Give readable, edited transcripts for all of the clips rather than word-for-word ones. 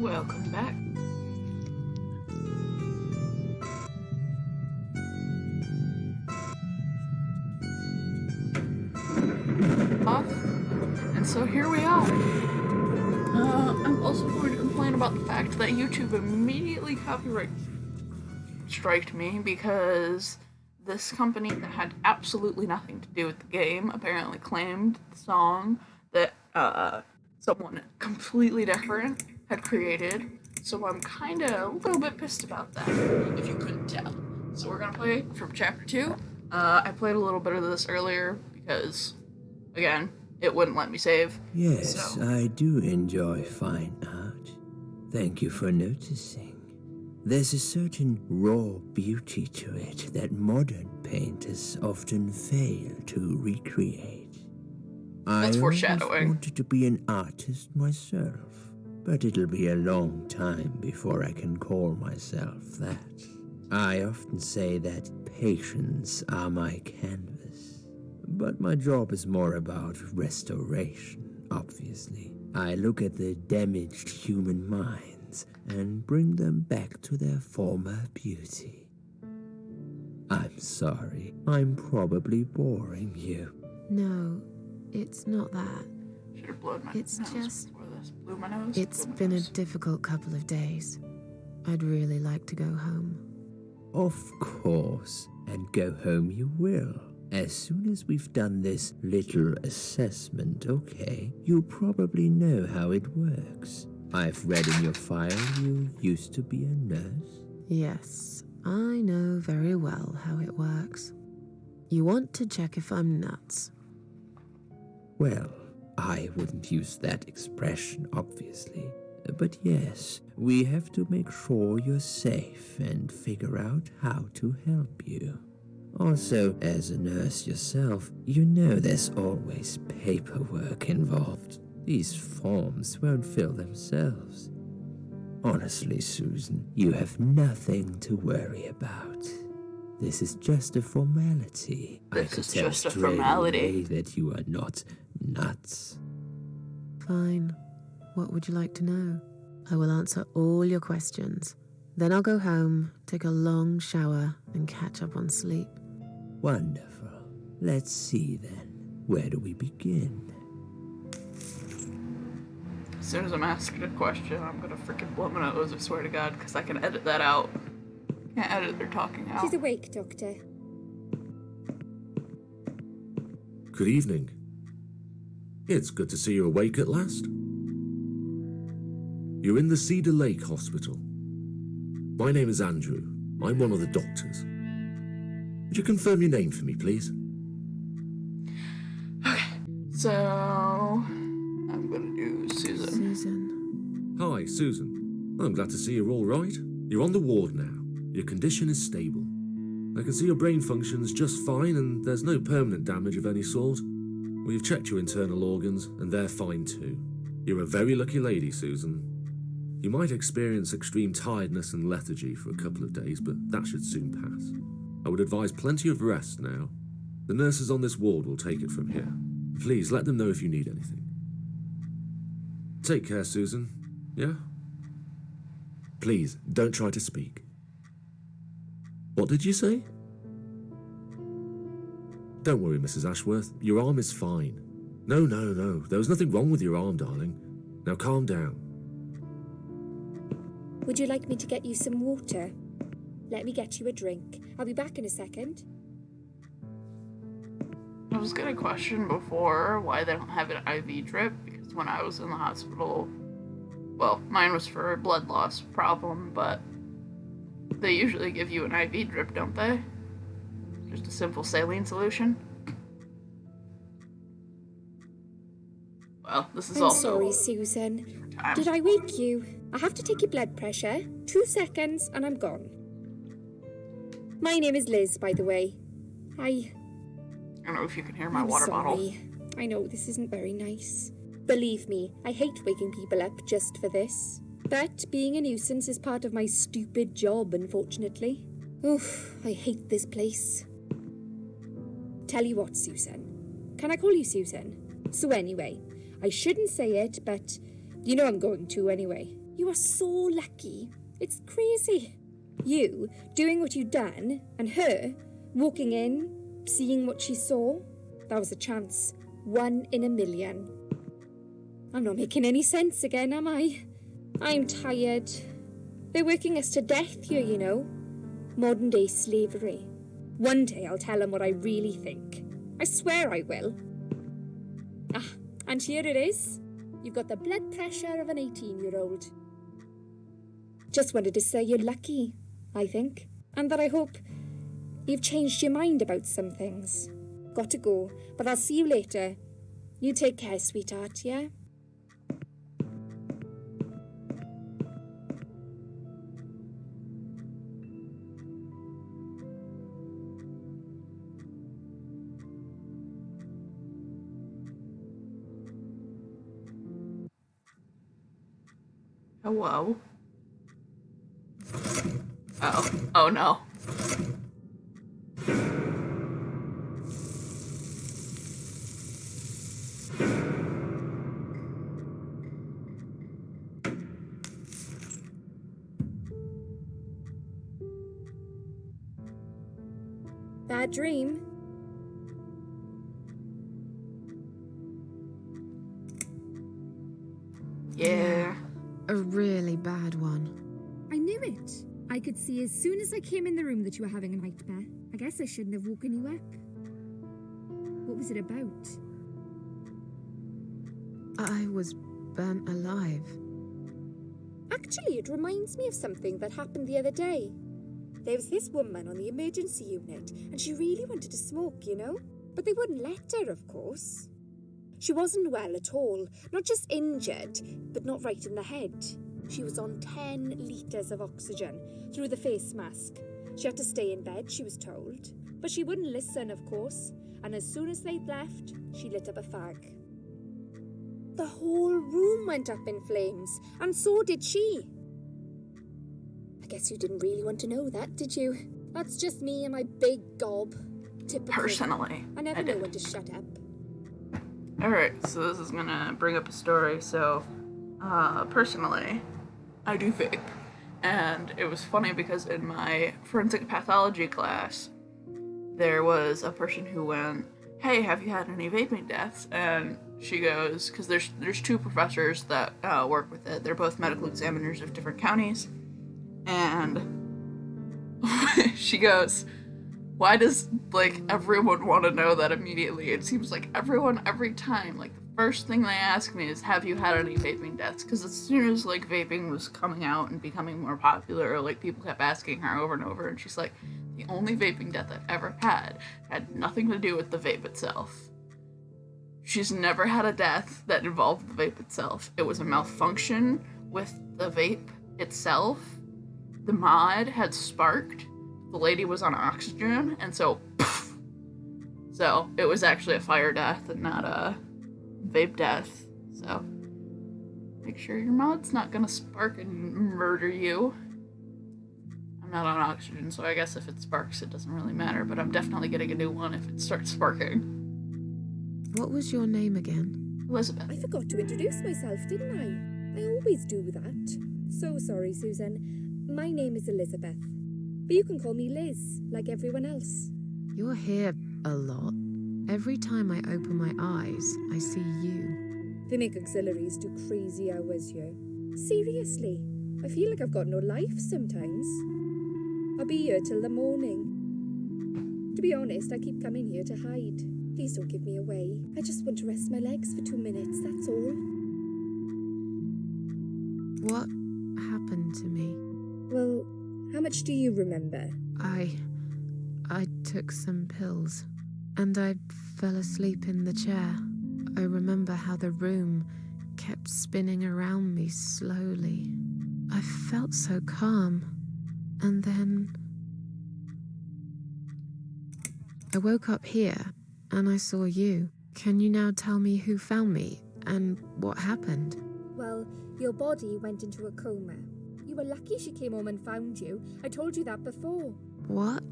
Welcome back. And so here we are. I'm also going to complain about the fact that YouTube immediately copyright striked me because this company that had absolutely nothing to do with the game apparently claimed the song that someone completely different had created. So I'm kind of a little bit pissed about that, if you couldn't tell. So we're gonna play from Chapter 2. I played a little bit of this earlier because, again, it wouldn't let me save. Yes, so. I do enjoy fine art. Thank you for noticing. There's a certain raw beauty to it that modern painters often fail to recreate. That's foreshadowing. I wanted to be an artist myself, but it'll be a long time before I can call myself that. I often say that patients are my canvas, but my job is more about restoration, obviously. I look at the damaged human minds and bring them back to their former beauty. I'm sorry, I'm probably boring you. No, it's not that. Should have blown my It's nose just... before this. Blew my nose. It's been a difficult couple of days. I'd really like to go home. Of course, and go home you will. As soon as we've done this little assessment, okay? You probably know how it works. I've read in your file you used to be a nurse. Yes, I know very well how it works. You want to check if I'm nuts. Well, I wouldn't use that expression, obviously. But yes, we have to make sure you're safe and figure out how to help you. Also, as a nurse yourself, you know there's always paperwork involved. These forms won't fill themselves. Honestly, Susan, you have nothing to worry about. This is just a formality. I could tell straight away that you are not nuts. Fine. What would you like to know? I will answer all your questions. Then I'll go home, take a long shower, and catch up on sleep. Wonderful. Let's see then. Where do we begin? As soon as I'm asking a question, I'm gonna freaking blow my nose, I swear to God, because I can edit that out. Can't edit their talking out. She's awake, Doctor. Good evening. It's good to see you awake at last. You're in the Cedar Lake Hospital. My name is Andrew. I'm one of the doctors. Would you confirm your name for me, please? Okay, so I'm gonna do Susan. Susan. Hi, Susan. I'm glad to see you're all right. You're on the ward now. Your condition is stable. I can see your brain functions just fine and there's no permanent damage of any sort. We've checked your internal organs and they're fine too. You're a very lucky lady, Susan. You might experience extreme tiredness and lethargy for a couple of days, but that should soon pass. I would advise plenty of rest now. The nurses on this ward will take it from here. Please let them know if you need anything. Take care, Susan. Yeah? Please, don't try to speak. What did you say? Don't worry, Mrs. Ashworth. Your arm is fine. No. There was nothing wrong with your arm, darling. Now calm down. Would you like me to get you some water? Let me get you a drink. I'll be back in a second. I was gonna question before why they don't have an IV drip, because when I was in the hospital, well, mine was for a blood loss problem, but they usually give you an IV drip, don't they? Just a simple saline solution. Well, this is I'm also... sorry, Susan. Did I wake you? I have to take your blood pressure. 2 seconds and I'm gone. My name is Liz, by the way. I don't know if you can hear my water bottle. I know this isn't very nice. Believe me, I hate waking people up just for this. But being a nuisance is part of my stupid job, unfortunately. Oof, I hate this place. Tell you what, Susan. Can I call you Susan? So anyway, I shouldn't say it, but you know I'm going to anyway. You are so lucky. It's crazy. You doing what you'd done, and her walking in, seeing what she saw. That was a chance. 1 in a million. I'm not making any sense again, am I? I'm tired. They're working us to death here, you know. Modern day slavery. One day I'll tell them what I really think. I swear I will. Ah, and here it is. You've got the blood pressure of an 18-year-old. Just wanted to say you're lucky, I think. And that I hope you've changed your mind about some things. Got to go, but I'll see you later. You take care, sweetheart, yeah? Hello? Oh. Oh no. Bad dream? Yeah. A really bad one. I knew it. I could see as soon as I came in the room that you were having a nightmare. I guess I shouldn't have woken you up. What was it about? I was burnt alive. Actually, it reminds me of something that happened the other day. There was this woman on the emergency unit, and she really wanted to smoke, you know? But they wouldn't let her, of course. She wasn't well at all, not just injured, but not right in the head. She was on 10 litres of oxygen through the face mask. She had to stay in bed, she was told. But she wouldn't listen, of course, and as soon as they'd left, she lit up a fag. The whole room went up in flames, and so did she. I guess you didn't really want to know that, did you? That's just me and my big gob. Typical. Personally, I never I know did. when to shut up. Alright, so this is gonna bring up a story. So, personally, I do vape. And it was funny because in my forensic pathology class, there was a person who went, "Hey, have you had any vaping deaths?" And she goes, because there's two professors that work with it. They're both medical examiners of different counties. And she goes, "Why does, like, everyone want to know that immediately? It seems like everyone, every time, like, the first thing they ask me is, have you had any vaping deaths?" Because as soon as, like, vaping was coming out and becoming more popular, like, people kept asking her over and over, and she's like, "The only vaping death I've ever had nothing to do with the vape itself." She's never had a death that involved the vape itself. It was a malfunction with the vape itself. The mod had sparked. The lady was on oxygen, and so, poof. So it was actually a fire death and not a vape death. So make sure your mod's not gonna spark and murder you. I'm not on oxygen, so I guess if it sparks, it doesn't really matter, but I'm definitely getting a new one if it starts sparking. What was your name again? Elizabeth. I forgot to introduce myself, didn't I? I always do that. So sorry, Susan. My name is Elizabeth. But you can call me Liz, like everyone else. You're here a lot. Every time I open my eyes, I see you. They make auxiliaries do crazy hours here. Seriously, I feel like I've got no life sometimes. I'll be here till the morning. To be honest, I keep coming here to hide. Please don't give me away. I just want to rest my legs for 2 minutes, that's all. What happened to me? Well, how much do you remember? I took some pills, and I fell asleep in the chair. I remember how the room kept spinning around me slowly. I felt so calm, and then I woke up here, and I saw you. Can you now tell me who found me, and what happened? Well, your body went into a coma. You were lucky she came home and found you. I told you that before. What?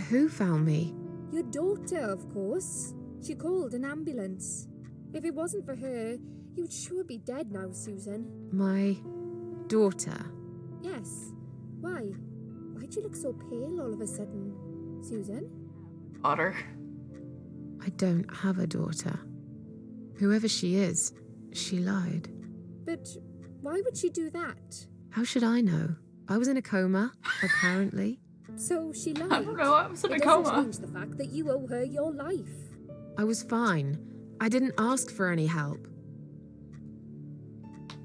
Who found me? Your daughter, of course. She called an ambulance. If it wasn't for her, you'd sure be dead now, Susan. My daughter? Yes. Why? Why'd you look so pale all of a sudden, Susan? Daughter. I don't have a daughter. Whoever she is, she lied. But why would she do that? How should I know? I was in a coma, apparently. So she lied. I don't know, I was in a It doesn't coma. change the fact that you owe her your life. I was fine. I didn't ask for any help.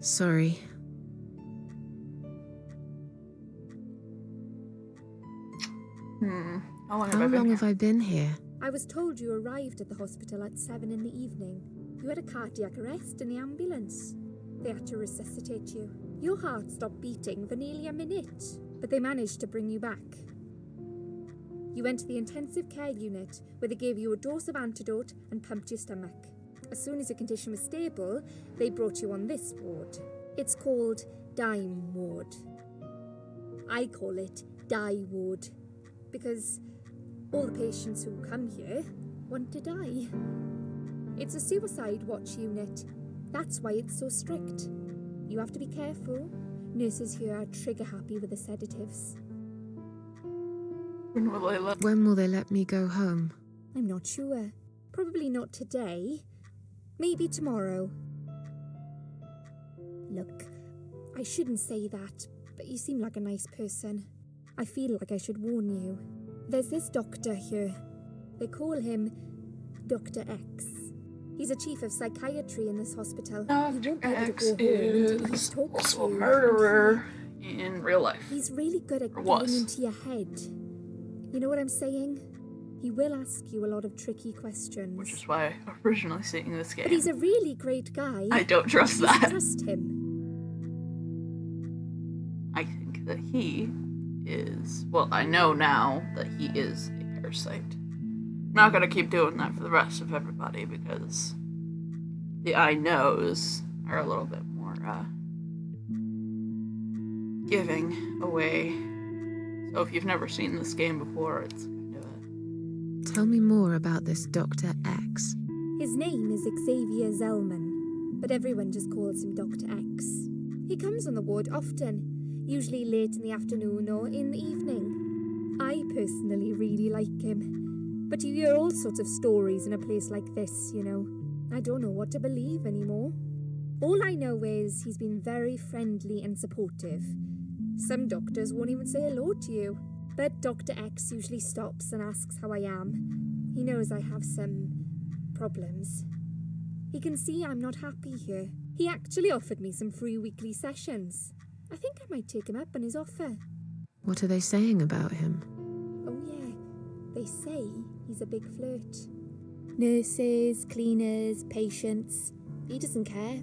Sorry. How long How have I been long here? have I been here? I was told you arrived at the hospital at 7 in the evening. You had a cardiac arrest in the ambulance. They had to resuscitate you. Your heart stopped beating for nearly a minute, but they managed to bring you back. You went to the intensive care unit, where they gave you a dose of antidote and pumped your stomach. As soon as your condition was stable, they brought you on this ward. It's called Dime Ward. I call it Die Ward, because all the patients who come here want to die. It's a suicide watch unit. That's why it's so strict. You have to be careful. Nurses here are trigger happy with the sedatives. When will I let When will they let me go home? I'm not sure. Probably not today. Maybe tomorrow. Look, I shouldn't say that, but you seem like a nice person. I feel like I should warn you. There's this doctor here. They call him Dr. X. He's a chief of psychiatry in this hospital. He Dr. won't be able X to go home until he is talks also a to you. murderer in real life. He's really good at Or getting was. into your head. You know what I'm saying? He will ask you a lot of tricky questions. Which is why I'm originally seeing this game. But he's a really great guy. I don't trust You should that. trust him. I think that he is... Well, I know now that he is a parasite. I'm not gonna keep doing that for the rest of everybody because the I knows are a little bit more giving away. So if you've never seen this game before, it's kind of a... Tell me more about this Dr. X. His name is Xavier Zellman, but everyone just calls him Dr. X. He comes on the ward often, usually late in the afternoon or in the evening. I personally really like him, but you hear all sorts of stories in a place like this, you know. I don't know what to believe anymore. All I know is he's been very friendly and supportive. Some doctors won't even say hello to you, but Dr. X usually stops and asks how I am. He knows I have some problems. He can see I'm not happy here. He actually offered me some free weekly sessions. I think I might take him up on his offer. What are they saying about him? Oh yeah, they say he's a big flirt. Nurses, cleaners, patients. He doesn't care,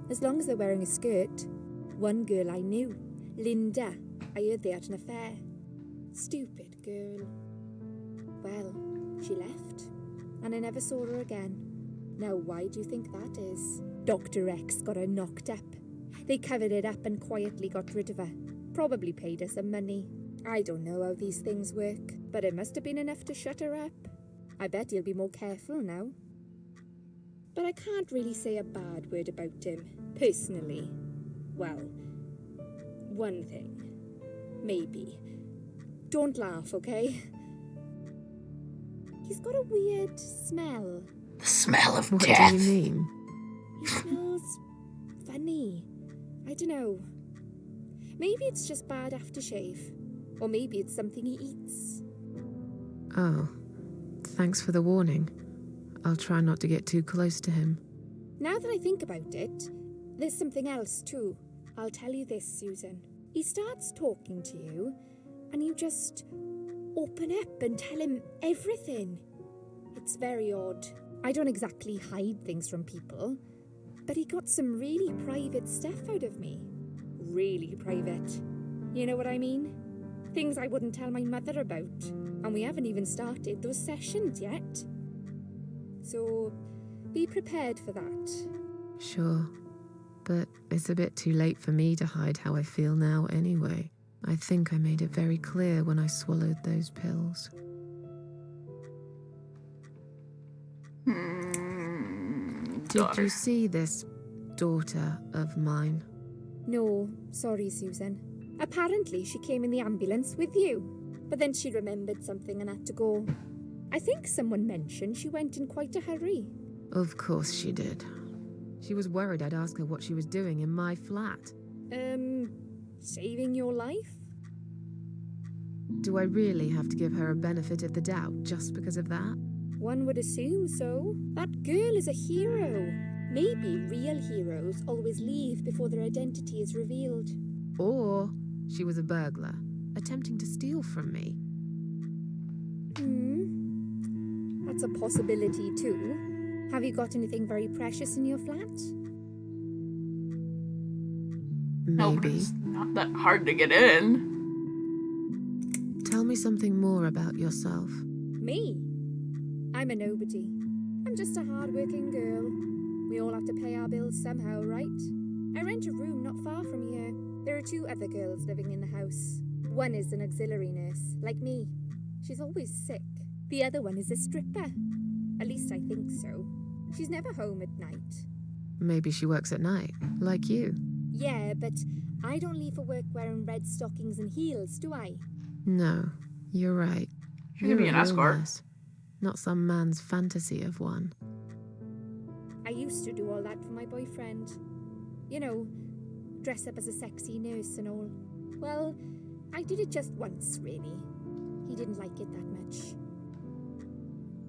as long as they're wearing a skirt. One girl I knew, Linda, I heard they had an affair. Stupid girl. Well, she left, and I never saw her again. Now why do you think that is? Dr. X got her knocked up. They covered it up and quietly got rid of her. Probably paid her some money. I don't know how these things work, but it must have been enough to shut her up. I bet he'll be more careful now. But I can't really say a bad word about him, personally. Well, one thing. Maybe. Don't laugh, okay? He's got a weird smell. The smell of What death. do you mean? He smells funny. I don't know. Maybe it's just bad aftershave. Or maybe it's something he eats. Oh, thanks for the warning. I'll try not to get too close to him. Now that I think about it, there's something else too. I'll tell you this, Susan. He starts talking to you, and you just open up and tell him everything. It's very odd. I don't exactly hide things from people, but he got some really private stuff out of me. Really private. You know what I mean? Things I wouldn't tell my mother about. And we haven't even started those sessions yet. So, be prepared for that. Sure, but it's a bit too late for me to hide how I feel now anyway. I think I made it very clear when I swallowed those pills. Hmm, Did daughter. you see this daughter of mine? No, sorry, Susan. Apparently she came in the ambulance with you, but then she remembered something and had to go. I think someone mentioned she went in quite a hurry. Of course she did. She was worried I'd ask her what she was doing in my flat. Saving your life? Do I really have to give her a benefit of the doubt just because of that? One would assume so. That girl is a hero. Maybe real heroes always leave before their identity is revealed. Or she was a burglar, attempting to steal from me. That's a possibility too. Have you got anything very precious in your flat? No, but Maybe. it's not that hard to get in. Tell me something more about yourself. Me? I'm a nobody. I'm just a hard-working girl. We all have to pay our bills somehow, right? I rent a room not far from here. There are 2 other girls living in the house. One is an auxiliary nurse, like me. She's always sick. The other one is a stripper. At least I think so. She's never home at night. Maybe she works at night, like you. Yeah, but I don't leave for work wearing red stockings and heels, do I? No, you're right. She could be You're an a real escort. nurse, not some man's fantasy of one. I used to do all that for my boyfriend. You know, dress up as a sexy nurse and all. Well, I did it just once, really. He didn't like it that much.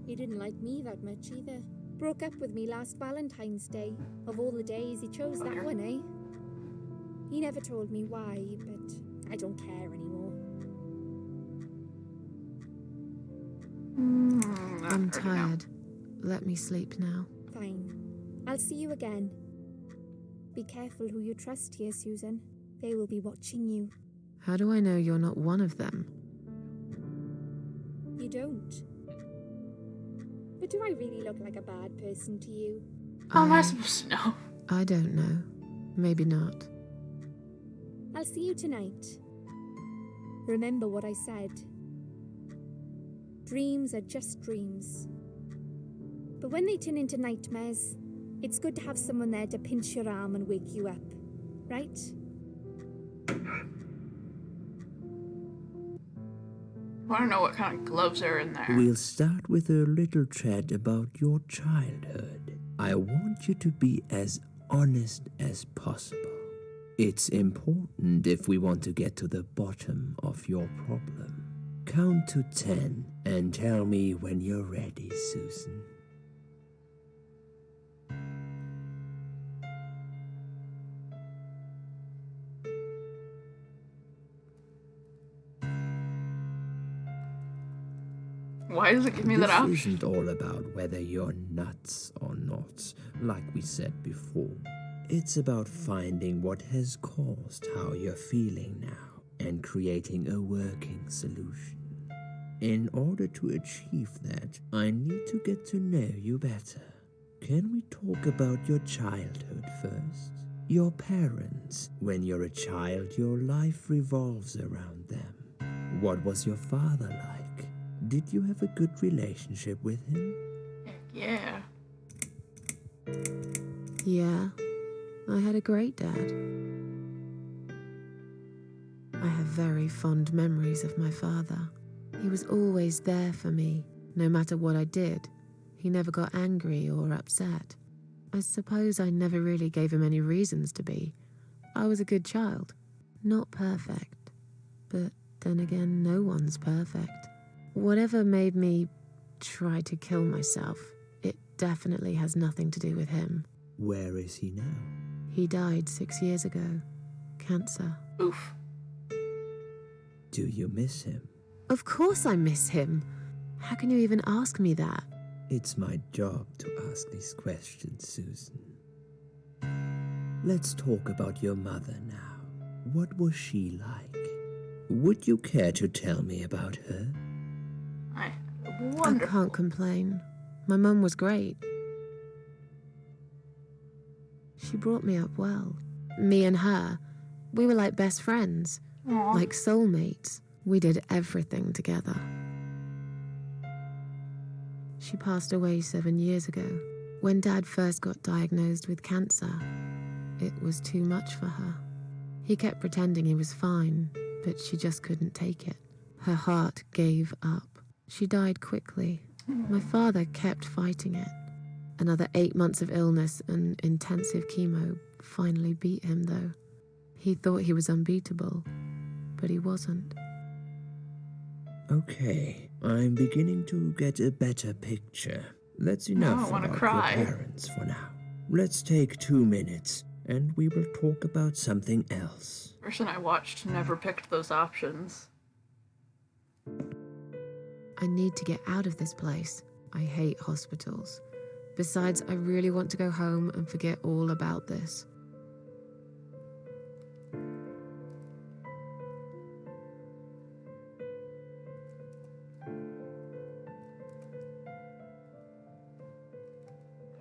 He didn't like me that much either. Broke up with me last Valentine's Day. Of all the days, he chose that one, eh? He never told me why, but I don't care anymore. I'm tired. Let me sleep now. Fine. I'll see you again. Be careful who you trust here, Susan. They will be watching you. How do I know you're not one of them? You don't. But do I really look like a bad person to you? How am I supposed to know? I don't know. Maybe not. I'll see you tonight. Remember what I said. Dreams are just dreams. But when they turn into nightmares, it's good to have someone there to pinch your arm and wake you up, right? I want to know what kind of gloves are in there. We'll start with a little chat about your childhood. I want you to be as honest as possible. It's important if we want to get to the bottom of your problem. Count to 10 and tell me when you're ready, Susan. Why does it give me that This option? isn't all about whether you're nuts or not, like we said before. It's about finding what has caused how you're feeling now and creating a working solution. In order to achieve that, I need to get to know you better. Can we talk about your childhood first? Your parents. When you're a child, your life revolves around them. What was your father like? Did you have a good relationship with him? Heck yeah. Yeah, I had a great dad. I have very fond memories of my father. He was always there for me, no matter what I did. He never got angry or upset. I suppose I never really gave him any reasons to be. I was a good child. Not perfect. But then again, no one's perfect. Whatever made me try to kill myself, it definitely has nothing to do with him. Where is he now? He died 6 years ago. Cancer. Oof. Do you miss him? Of course I miss him. How can you even ask me that? It's my job to ask these questions, Susan. Let's talk about your mother now. What was she like? Would you care to tell me about her? I I wonderful. can't complain. My mum was great. She brought me up well. Me and her, we were like best friends, Aw. like soulmates. We did everything together. She passed away 7 years ago. When Dad first got diagnosed with cancer, it was too much for her. He kept pretending he was fine, but she just couldn't take it. Her heart gave up. She died quickly. My father kept fighting it. Another 8 months of illness and intensive chemo finally beat him, though. He thought he was unbeatable, but he wasn't. Okay, I'm beginning to get a better picture. That's enough I wanna about cry. your parents for now. Let's take 2 minutes, and we will talk about something else. The person I watched never picked those options. I need to get out of this place. I hate hospitals. Besides, I really want to go home and forget all about this.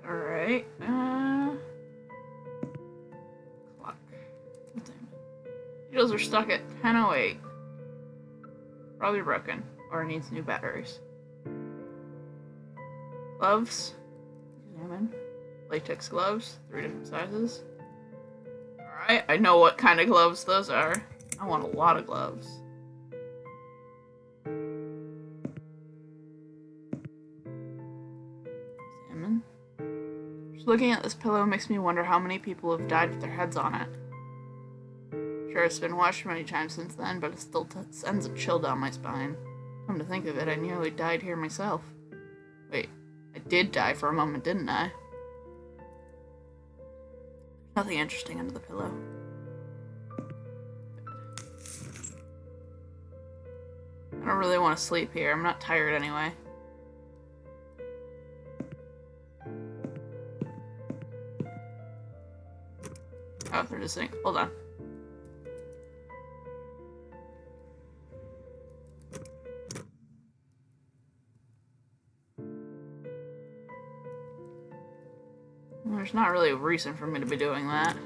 Alright, clock. What time? Needles are stuck at 10:08. Probably broken, or needs new batteries. Gloves. Examine. Latex gloves, 3 different sizes. Alright, I know what kind of gloves those are. I want a lot of gloves. Examine. Just looking at this pillow makes me wonder how many people have died with their heads on it. Sure, it's been washed many times since then, but it still sends a chill down my spine. Come to think of it, I nearly died here myself. Wait, I did die for a moment, didn't I? Nothing interesting under the pillow. I don't really want to sleep here. I'm not tired anyway. Oh, they're just saying, hold on. There's not really a reason for me to be doing that.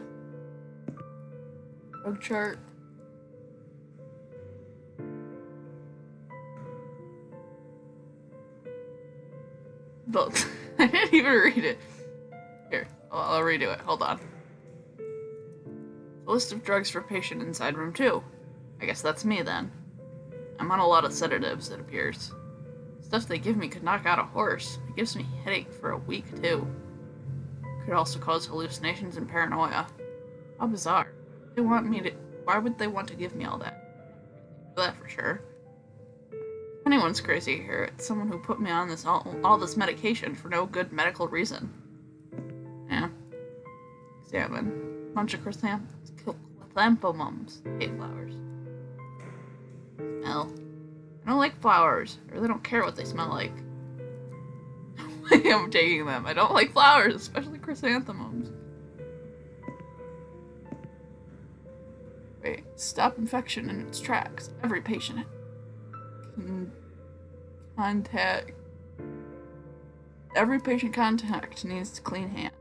Drug chart. But I didn't even read it. Here, I'll redo it. Hold on. A list of drugs for patient inside room 2. I guess that's me then. I'm on a lot of sedatives, it appears. Stuff they give me could knock out a horse. It gives me a headache for a week, too. Could also cause hallucinations and paranoia. How bizarre. Why would they want to give me all that? That for sure. If anyone's crazy here, it's someone who put me on all this medication for no good medical reason. Yeah. Examine. Bunch of chrysanthemums. Hate flowers. Smell. I don't like flowers. I really don't care what they smell like. I'm taking them. I don't like flowers, especially chrysanthemums. Wait, stop infection in its tracks. Every patient contact needs to clean hands.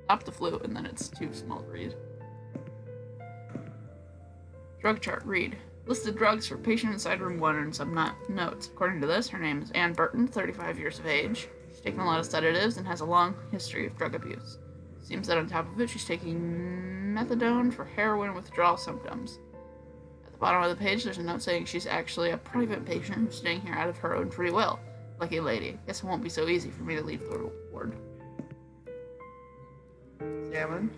Stop the flu, and then it's too small to read. Drug chart, read. Listed drugs for patient inside room 1 and some notes. According to this, her name is Ann Burton, 35 years of age. She's taken a lot of sedatives and has a long history of drug abuse. Seems that on top of it, she's taking methadone for heroin withdrawal symptoms. At the bottom of the page, there's a note saying she's actually a private patient who's staying here out of her own free will. Lucky lady. Guess it won't be so easy for me to leave the ward. Examine.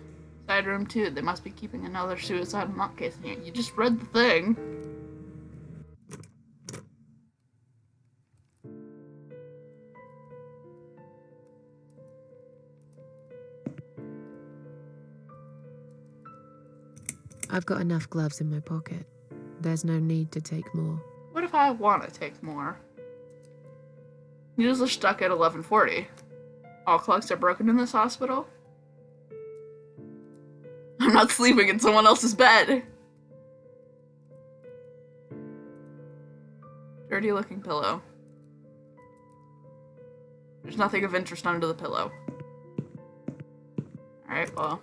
Side room 2. They must be keeping another suicidal nut case in here. You just read the thing. I've got enough gloves in my pocket. There's no need to take more. What if I want to take more? Needles are stuck at 11:40. All clocks are broken in this hospital? I'm not sleeping in someone else's bed. Dirty looking pillow. There's nothing of interest under the pillow. Alright, well.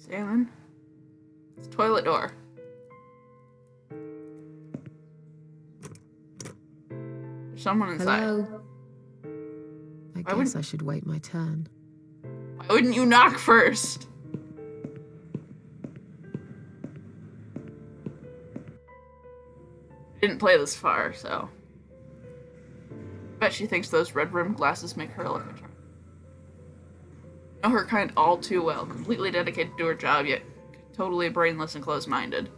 Examine. It's a toilet door. There's someone inside. Hello? I Why would- guess I should wait my turn. Why wouldn't you knock first? Didn't play this far, so. Bet she thinks those red rimmed glasses make her look attractive. Know her kind all too well, completely dedicated to her job, yet totally brainless and closed-minded.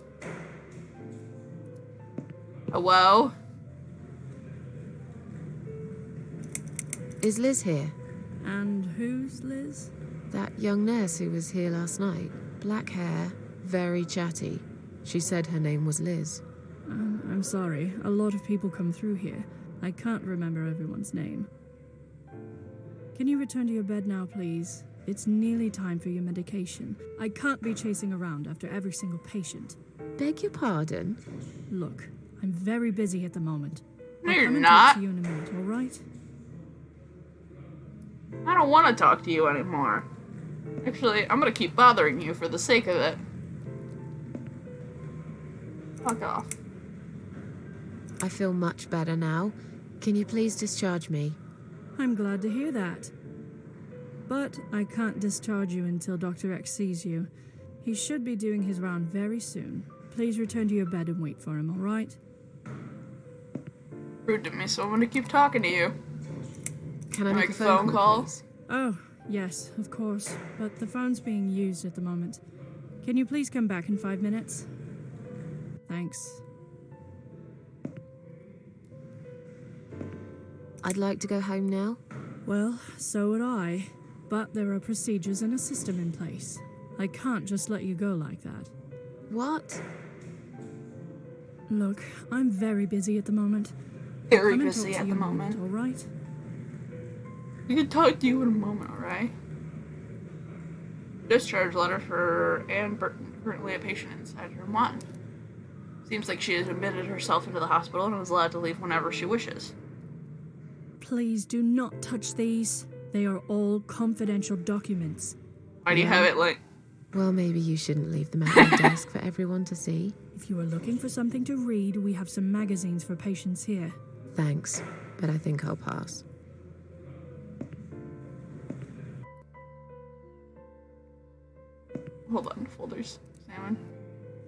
Hello? Is Liz here? And who's Liz? That young nurse who was here last night. Black hair, very chatty. She said her name was Liz. I'm sorry. A lot of people come through here. I can't remember everyone's name. Can you return to your bed now, please? It's nearly time for your medication. I can't be chasing around after every single patient. Beg your pardon? Look, I'm very busy at the moment. No, I'll you're come and not. talk to you in a minute, all right? I don't want to talk to you anymore. Actually, I'm gonna keep bothering you for the sake of it. Fuck off. I feel much better now. Can you please discharge me? I'm glad to hear that. But I can't discharge you until Dr. X sees you. He should be doing his round very soon. Please return to your bed and wait for him, all right? Rude to me, so I'm gonna keep talking to you. Can I Make make a phone call, calls? please? Oh, yes, of course. But the phone's being used at the moment. Can you please come back in 5 minutes? Thanks. I'd like to go home now. Well, so would I. But there are procedures and a system in place. I can't just let you go like that. What? Look, I'm very busy at the moment. Very Come and talk busy to at you the in a minute, moment. all right? We can talk to you in a moment, alright? Discharge letter for Anne Burton, currently a patient inside room 1. Seems like she has admitted herself into the hospital and is allowed to leave whenever she wishes. Please do not touch these. They are all confidential documents. Why do you have it like... Well, maybe you shouldn't leave them at your desk for everyone to see. If you are looking for something to read, we have some magazines for patients here. Thanks, but I think I'll pass. Hold on, folders. Examine.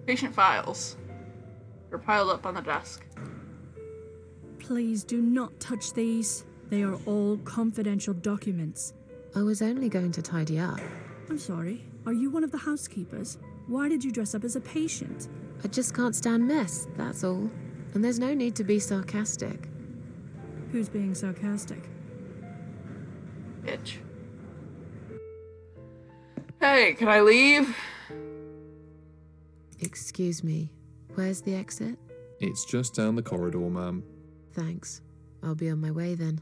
Patient files. They're piled up on the desk. Please do not touch these. They are all confidential documents. I was only going to tidy up. I'm sorry. Are you one of the housekeepers? Why did you dress up as a patient? I just can't stand mess, that's all. And there's no need to be sarcastic. Who's being sarcastic? Bitch. Hey, can I leave? Excuse me, where's the exit? It's just down the corridor, ma'am. Thanks. I'll be on my way then.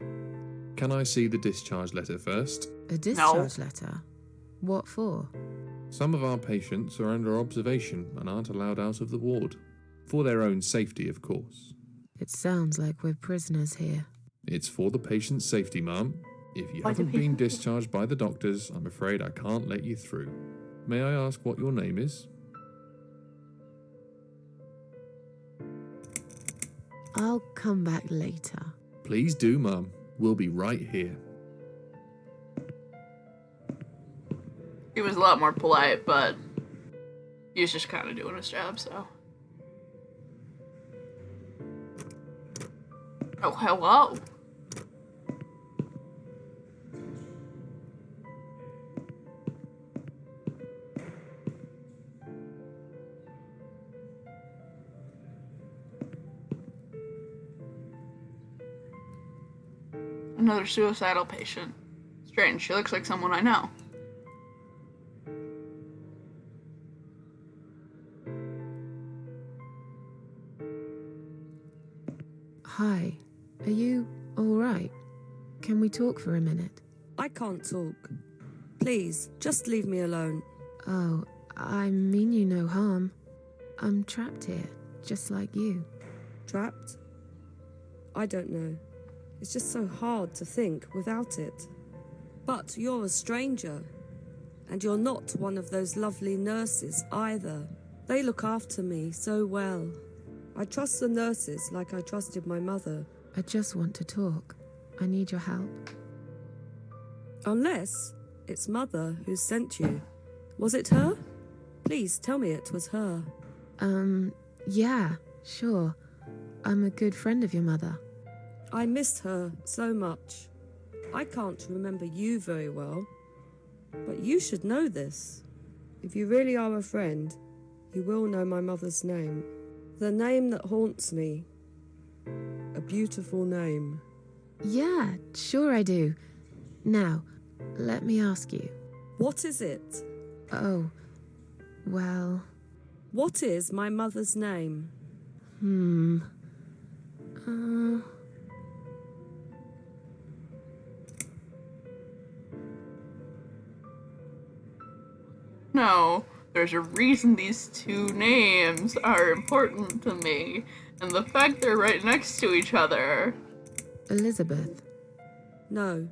Can I see the discharge letter first? A discharge letter? What for? Some of our patients are under observation and aren't allowed out of the ward. For their own safety, of course. It sounds like we're prisoners here. It's for the patient's safety, ma'am. If you haven't been discharged by the doctors, I'm afraid I can't let you through. May I ask what your name is? I'll come back later. Please do, ma'am. We'll be right here. He was a lot more polite, but he was just kind of doing his job, so. Oh, hello. Another suicidal patient. Strange, she looks like someone I know. Hi, are you alright? Can we talk for a minute? I can't talk. Please, just leave me alone. Oh, I mean you no harm. I'm trapped here, just like you. Trapped? I don't know. It's just so hard to think without it. But you're a stranger. And you're not one of those lovely nurses either. They look after me so well. I trust the nurses like I trusted my mother. I just want to talk. I need your help. Unless it's Mother who sent you. Was it her? Please tell me it was her. Yeah, sure. I'm a good friend of your mother. I missed her so much. I can't remember you very well, but you should know this. If you really are a friend, you will know my mother's name. The name that haunts me. A beautiful name. Yeah, sure I do. Now, let me ask you. What is it? Oh, well... What is my mother's name? No, there's a reason these two names are important to me, and the fact they're right next to each other. Elizabeth. No,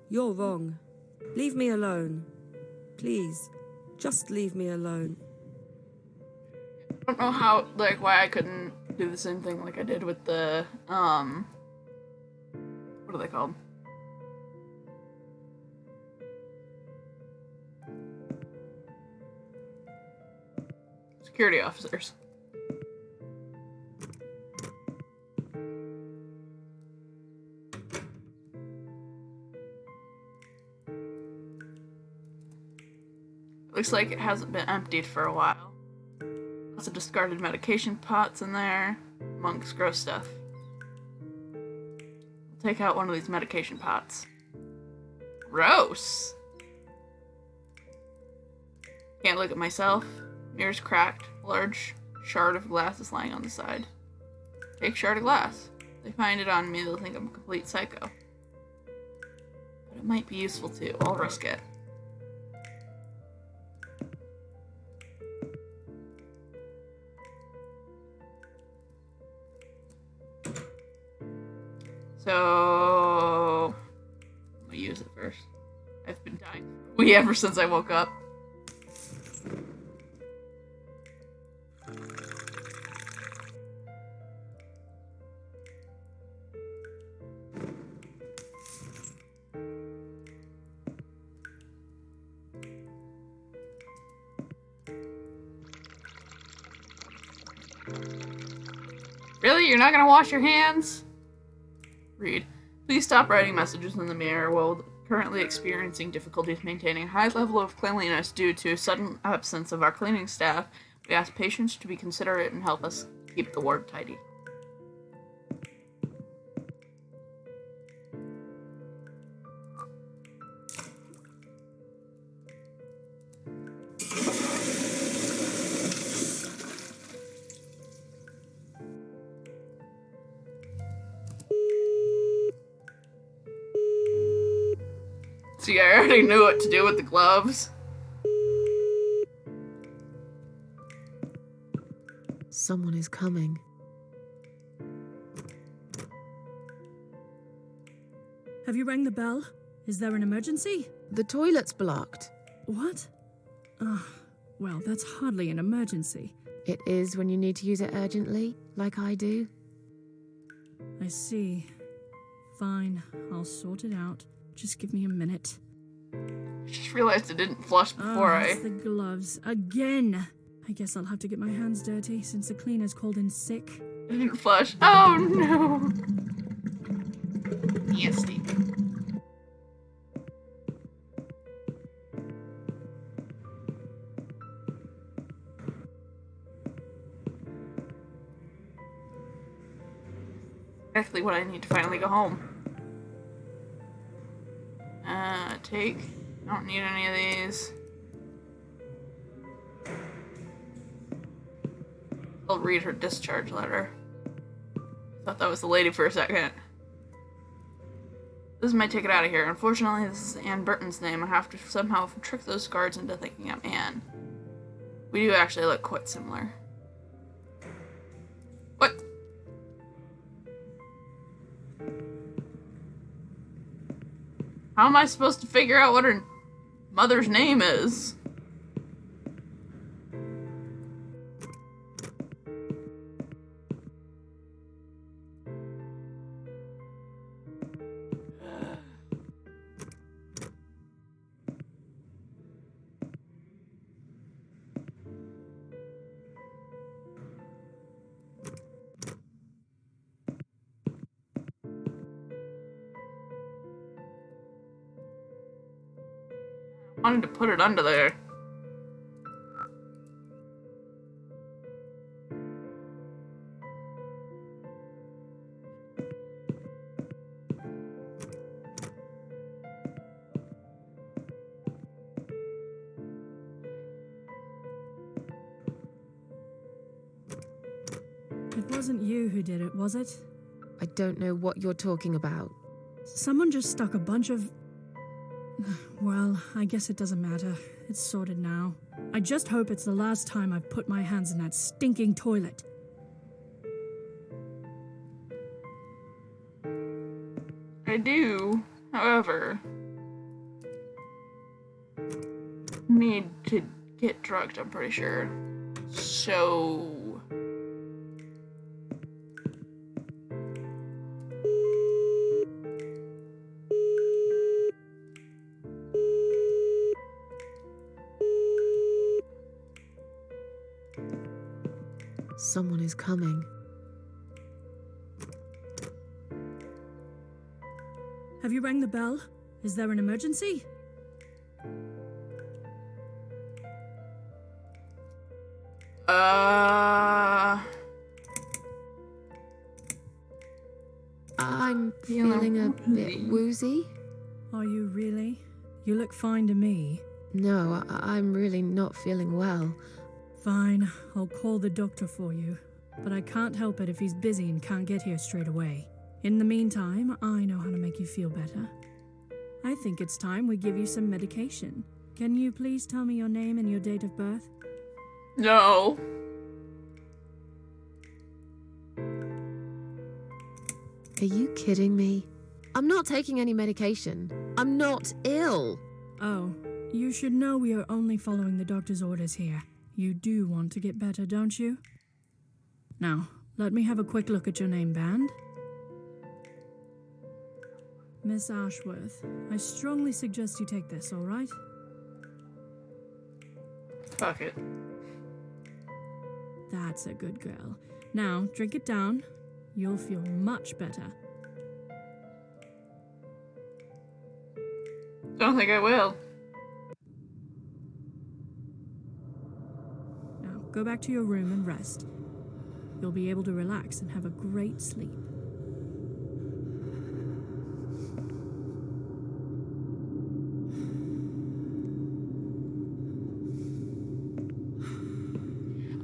you're wrong. Leave me alone. Please, just leave me alone. I don't know how, like, why I couldn't do the same thing like I did with the, what are they called? Security officers. Looks like it hasn't been emptied for a while. Lots of discarded medication pots in there. Monk's gross stuff. I'll take out one of these medication pots. Gross! Can't look at myself. Mirror's cracked. Large shard of glass is lying on the side. Take shard of glass. If they find it on me, they'll think I'm a complete psycho. But it might be useful too. I'll risk it. So... I'm gonna use it first. I've been dying ever since I woke up. Really? You're not gonna wash your hands? Read. Please stop writing messages in the mirror. While currently experiencing difficulties maintaining a high level of cleanliness due to sudden absence of our cleaning staff, we ask patients to be considerate and help us keep the ward tidy. See, I already knew what to do with the gloves. Someone is coming. Have you rang the bell? Is there an emergency? The toilet's blocked. What? Well, that's hardly an emergency. It is when you need to use it urgently, like I do. I see. Fine, I'll sort it out. Just give me a minute. I just realized it didn't flush before it's the gloves. Again! I guess I'll have to get my hands dirty since the cleaner's called in sick. It didn't flush. Oh no! Nasty. Exactly what I need to finally go home. Take. I don't need any of these. I'll read her discharge letter. Thought that was the lady for a second. This is my ticket out of here. Unfortunately, this is Anne Burton's name. I have to somehow trick those guards into thinking I'm Anne. We do actually look quite similar. What? How am I supposed to figure out what her mother's name is? wanted to put it under there. It wasn't you who did it, was it? I don't know what you're talking about. Someone just stuck a bunch of... Well, I guess it doesn't matter. It's sorted now. I just hope it's the last time I've put my hands in that stinking toilet. I do, however, need to get drugged, I'm pretty sure. So... Someone is coming. Have you rang the bell? Is there an emergency? I'm feeling a bit woozy. Are you really? You look fine to me. No, I'm really not feeling well. Fine, I'll call the doctor for you. But I can't help it if he's busy and can't get here straight away. In the meantime, I know how to make you feel better. I think it's time we give you some medication. Can you please tell me your name and your date of birth? No. Are you kidding me? I'm not taking any medication. I'm not ill. Oh, you should know we are only following the doctor's orders here. You do want to get better, don't you? Now, let me have a quick look at your name band. Miss Ashworth, I strongly suggest you take this, alright? Fuck it. That's a good girl. Now, drink it down. You'll feel much better. Don't think I will. Now, go back to your room and rest. You'll be able to relax and have a great sleep.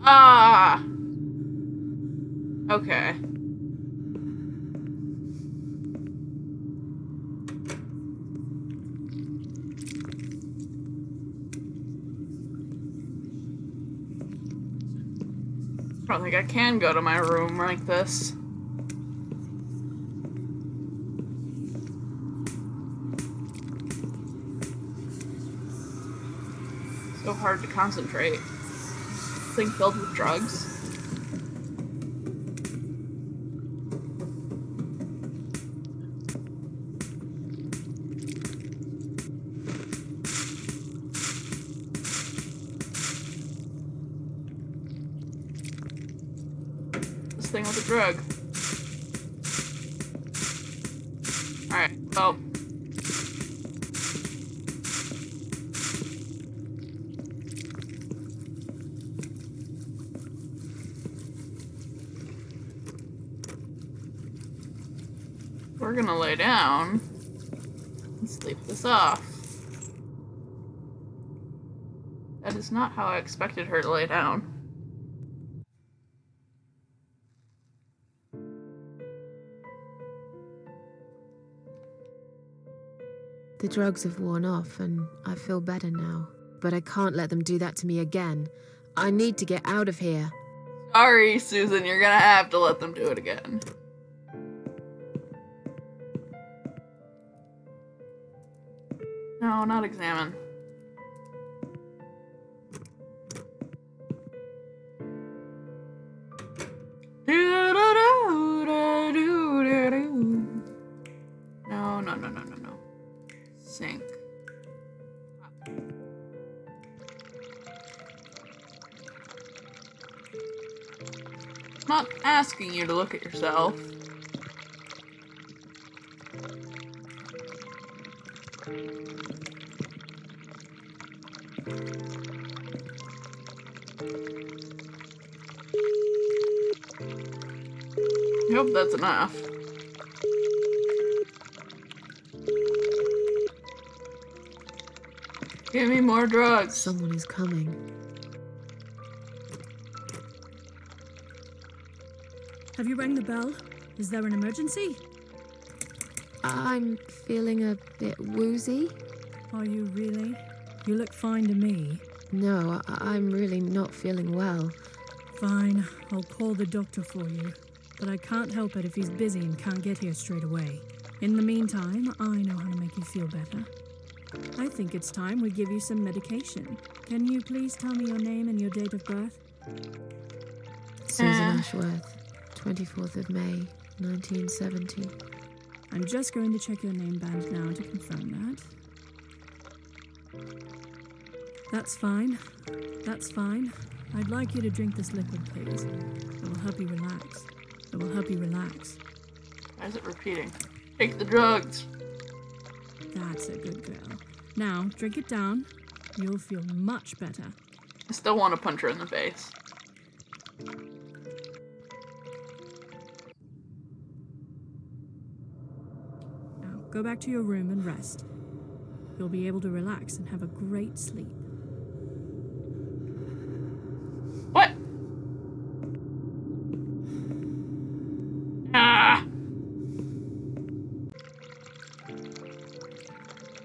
Ah! Okay. I don't think I can go to my room like this. So hard to concentrate. Thing filled with drugs. Thing with a drug. Alright, well. We're gonna lay down and sleep this off. That is not how I expected her to lay down. The drugs have worn off and I feel better now. But I can't let them do that to me again. I need to get out of here. Sorry, Susan, you're gonna have to let them do it again. No, not examine. No. Sink. I'm not asking you to look at yourself. I hope that's enough. Give me more drugs. Someone is coming. Have you rang the bell? Is there an emergency? I'm feeling a bit woozy. Are you really? You look fine to me. No, I'm really not feeling well. Fine, I'll call the doctor for you. But I can't help it if he's busy and can't get here straight away. In the meantime, I know how to make you feel better. I think it's time we give you some medication. Can you please tell me your name and your date of birth? Susan Ashworth, 24th of May, 1970. I'm just going to check your name band now to confirm that. That's fine. That's fine. I'd like you to drink this liquid, please. It will help you relax. It will help you relax. Why is it repeating? Take the drugs. That's a good girl. Now, drink it down. You'll feel much better. I still want to punch her in the face. Now, go back to your room and rest. You'll be able to relax and have a great sleep. What? Ah!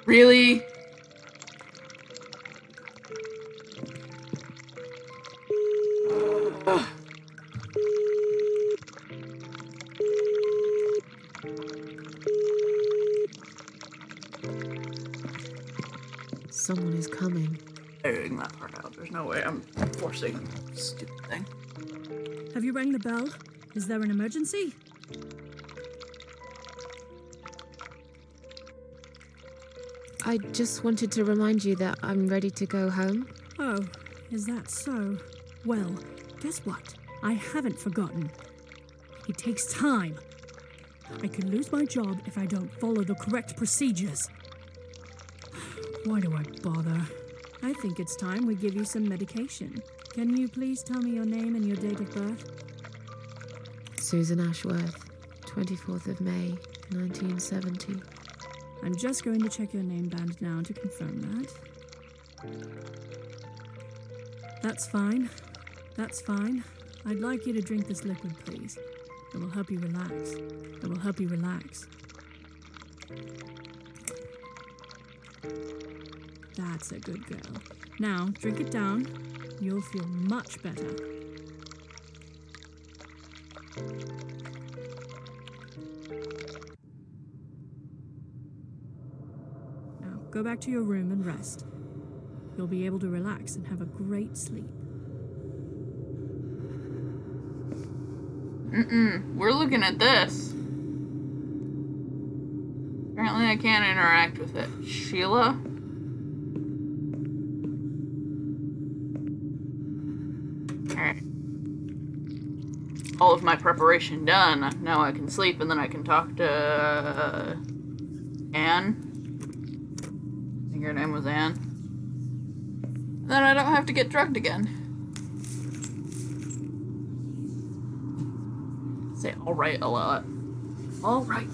Really? Ugh. Someone is coming. Editing that part out. There's no way I'm forcing a stupid thing. Have you rang the bell? Is there an emergency? I just wanted to remind you that I'm ready to go home. Oh, is that so? Well, guess what? I haven't forgotten. It takes time. I could lose my job if I don't follow the correct procedures. Why do I bother? I think it's time we give you some medication. Can you please tell me your name and your date of birth? Susan Ashworth, 24th of May, 1970. I'm just going to check your name band now to confirm that. That's fine. That's fine. I'd like you to drink this liquid, please. It will help you relax. It will help you relax. That's a good girl. Now, drink it down. You'll feel much better. Now, go back to your room and rest. You'll be able to relax and have a great sleep. We're looking at this. Apparently I can't interact with it. Sheila? Alright. All of my preparation done. Now I can sleep and then I can talk to Anne. I think her name was Anne. Then I don't have to get drugged again. Say alright a lot. Alright.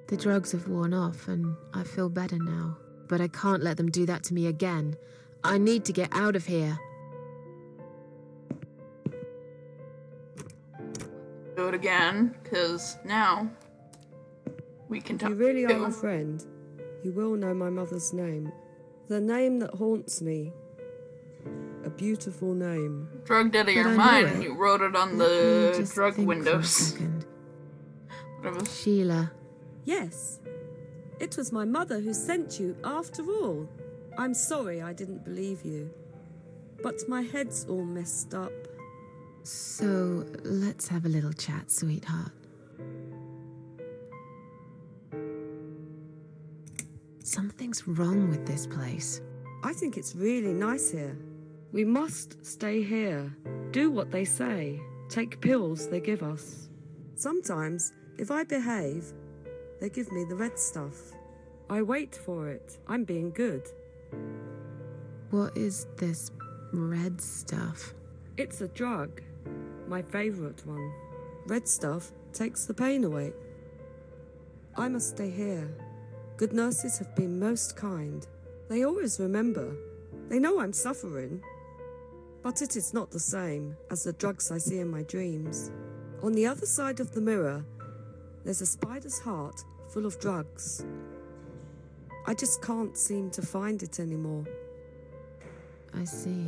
The drugs have worn off and I feel better now. But I can't let them do that to me again. I need to get out of here. Do it again, because now we can If talk. you really are my friend, you will know my mother's name. The name that haunts me. A beautiful name. Drugged out of But your I know mind. it. You wrote it on Let me the just drug think for a windows. second. Whatever. Sheila. Yes, it was my mother who sent you after all. I'm sorry I didn't believe you. But my head's all messed up. So, let's have a little chat, sweetheart. Something's wrong with this place. I think it's really nice here. We must stay here. Do what they say. Take pills they give us. Sometimes, if I behave, they give me the red stuff. I wait for it. I'm being good. What is this red stuff? It's a drug. My favourite one. Red stuff takes the pain away. I must stay here. Good nurses have been most kind. They always remember. They know I'm suffering. But it is not the same as the drugs I see in my dreams. On the other side of the mirror, there's a spider's heart full of drugs. I just can't seem to find it anymore. I see.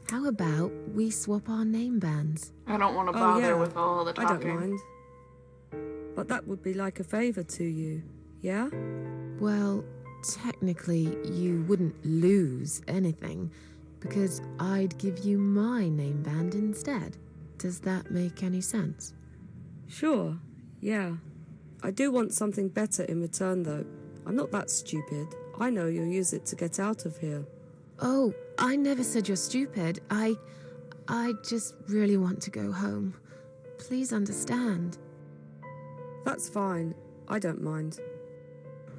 How about we swap our name bands? I don't want to Oh, bother yeah. with all the I talking. don't mind. But that would be like a favour to you, yeah? Well, technically, you wouldn't lose anything, because I'd give you my name band instead. Does that make any sense? Sure, yeah. I do want something better in return, though. I'm not that stupid. I know you'll use it to get out of here. Oh, I never said you're stupid. I just really want to go home. Please understand. That's fine. I don't mind.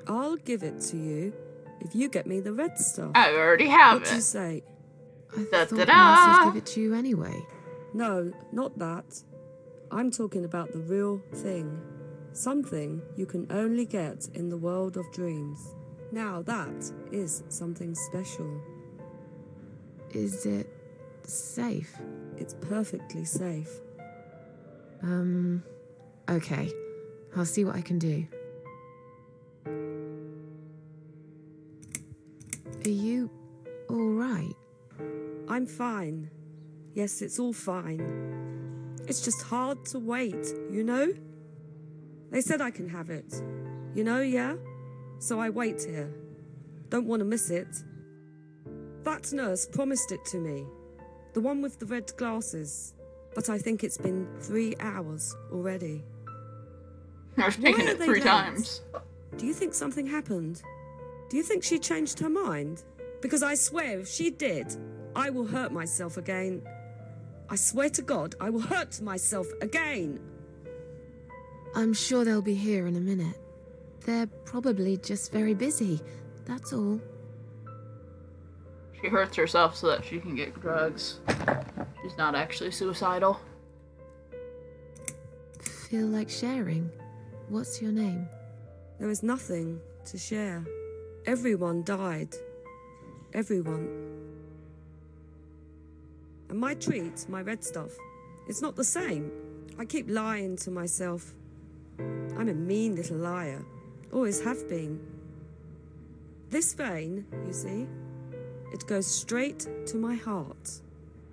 I'll give it to you if you get me the red stuff. I already have What do you it. say? I Da, thought da, da. nurses give it to you anyway. No, not that. I'm talking about the real thing. Something you can only get in the world of dreams. Now that is something special. Is it safe? It's perfectly safe. Okay. I'll see what I can do. Are you all right? I'm fine. Yes, it's all fine. It's just hard to wait, you know? They said I can have it. You know, yeah? So I wait here. Don't want to miss it. That nurse promised it to me. The one with the red glasses. But I think it's been 3 hours already. I've taken Why are it they 3 late? times. Do you think something happened? Do you think she changed her mind? Because I swear if she did, I will hurt myself again. I swear to God, I will hurt myself again. I'm sure they'll be here in a minute. They're probably just very busy. That's all. She hurts herself so that she can get drugs. She's not actually suicidal. Feel like sharing? What's your name? There is nothing to share. Everyone died. Everyone. And my treat, my red stuff, it's not the same. I keep lying to myself. I'm a mean little liar. Always have been. This vein, you see, it goes straight to my heart.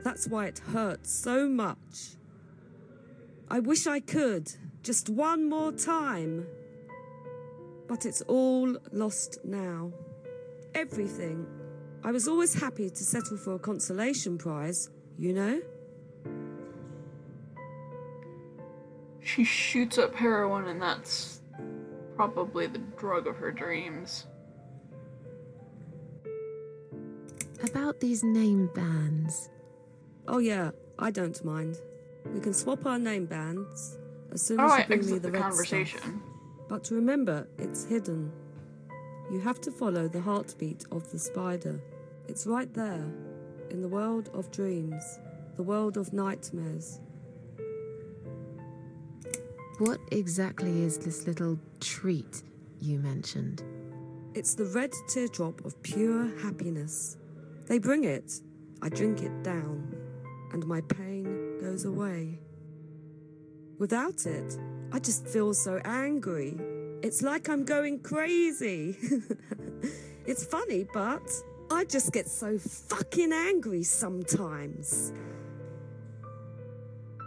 That's why it hurts so much. I wish I could, just one more time. But it's all lost now. Everything. I was always happy to settle for a consolation prize, you know? She shoots up heroin, and that's probably the drug of her dreams. About these name bands. Oh yeah, I don't mind. We can swap our name bands as soon How do as I you bring me exit the the red conversation? stuff. But remember, it's hidden. You have to follow the heartbeat of the spider. It's right there, in the world of dreams, the world of nightmares. What exactly is this little treat you mentioned? It's the red teardrop of pure happiness. They bring it, I drink it down, and my pain goes away. Without it, I just feel so angry. It's like I'm going crazy. It's funny, but I just get so fucking angry sometimes.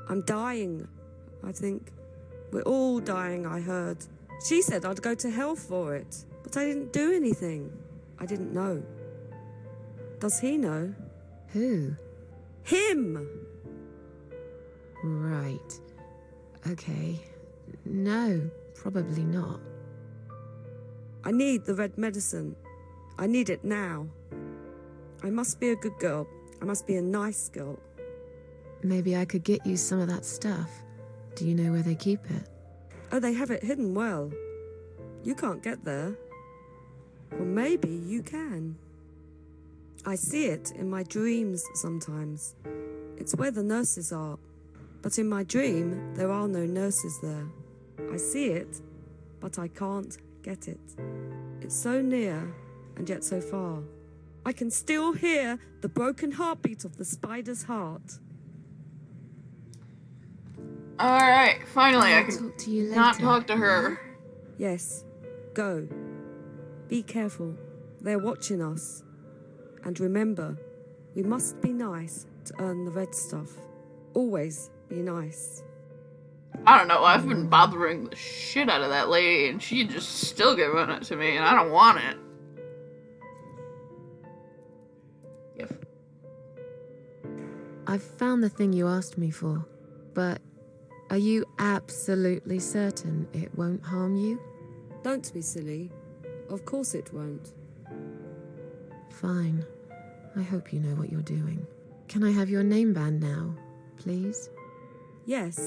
I'm dying, I think. We're all dying, I heard. She said I'd go to hell for it, but I didn't do anything. I didn't know. Does he know? Who? Him! Right. Okay. No, probably not. I need the red medicine. I need it now. I must be a good girl. I must be a nice girl. Maybe I could get you some of that stuff. Do you know where they keep it? Oh, they have it hidden well. You can't get there. Or maybe you can. I see it in my dreams sometimes. It's where the nurses are. But in my dream, there are no nurses there. I see it, but I can't get it. It's so near, and yet so far. I can still hear the broken heartbeat of the spider's heart. Alright, finally I I'll can talk to you not later. talk to her. Yes, go. Be careful. They're watching us. And remember, we must be nice to earn the red stuff. Always be nice. I don't know, I've been bothering the shit out of that lady and she just still giving it to me and I don't want it. Yep. I've found the thing you asked me for, but are you absolutely certain it won't harm you? Don't be silly. Of course it won't. Fine. I hope you know what you're doing. Can I have your name band now, please? Yes,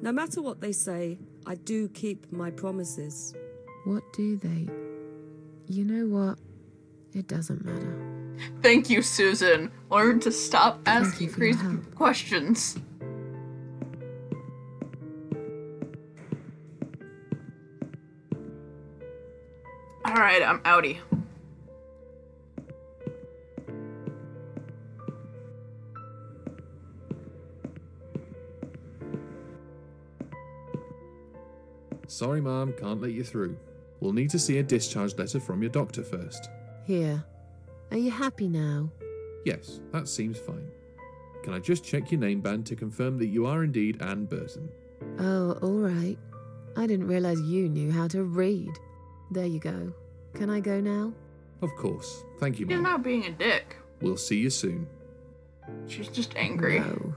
no matter what they say, I do keep my promises. What do they? You know what? It doesn't matter. Thank you, Susan. Learn to stop asking you for your crazy help. questions. Alright, I'm outie. Sorry, Mom, can't let you through. We'll need to see a discharge letter from your doctor first. Here. Are you happy now? Yes, that seems fine. Can I just check your name band to confirm that you are indeed Anne Burton? Oh, all right. I didn't realize you knew how to read. There you go. Can I go now? Of course. Thank you, You're Mom. not being a dick. We'll see you soon. She's just angry. No,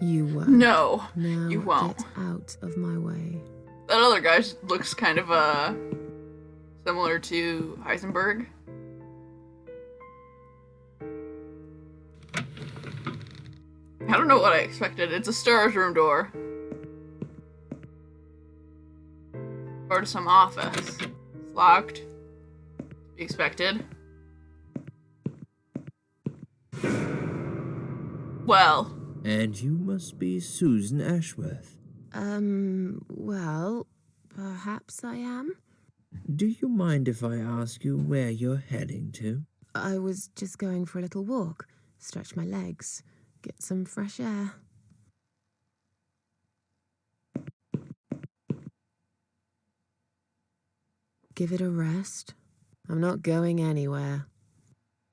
you won't. No, Now you won't. get out of my way. That other guy looks kind of, similar to Heisenberg. I don't know what I expected. It's a storage room door. Or to some office. It's locked. To be expected. Well. And you must be Susan Ashworth. Well, perhaps I am. Do you mind if I ask you where you're heading to? I was just going for a little walk, stretch my legs, get some fresh air. Give it a rest. I'm not going anywhere.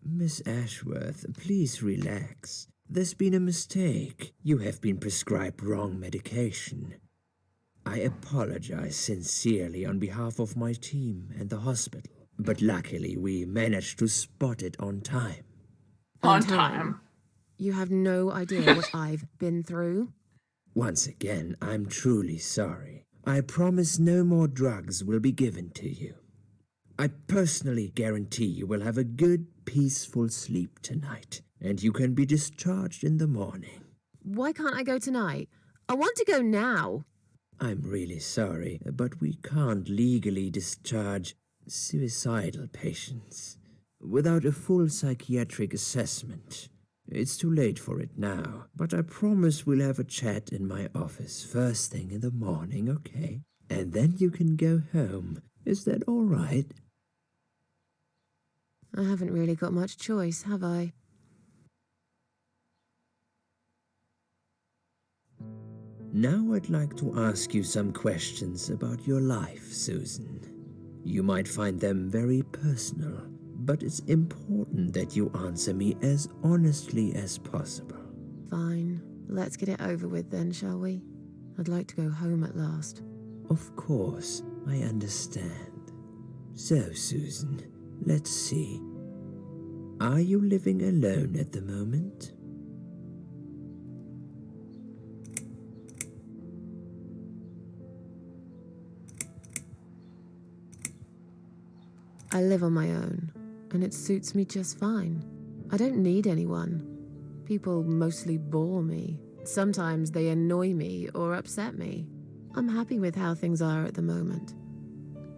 Miss Ashworth, please relax. There's been a mistake. You have been prescribed wrong medication. I apologize sincerely on behalf of my team and the hospital, but luckily we managed to spot it on time. On time. You have no idea what I've been through. Once again, I'm truly sorry. I promise no more drugs will be given to you. I personally guarantee you will have a good, peaceful sleep tonight, and you can be discharged in the morning. Why can't I go tonight? I want to go now. I'm really sorry, but we can't legally discharge suicidal patients without a full psychiatric assessment. It's too late for it now, but I promise we'll have a chat in my office first thing in the morning, okay? And then you can go home. Is that all right? I haven't really got much choice, have I? Now I'd like to ask you some questions about your life, Susan. You might find them very personal, but it's important that you answer me as honestly as possible. Fine. Let's get it over with then, shall we? I'd like to go home at last. Of course, I understand. So, Susan, let's see. Are you living alone at the moment? I live on my own, and it suits me just fine. I don't need anyone. People mostly bore me. Sometimes they annoy me or upset me. I'm happy with how things are at the moment.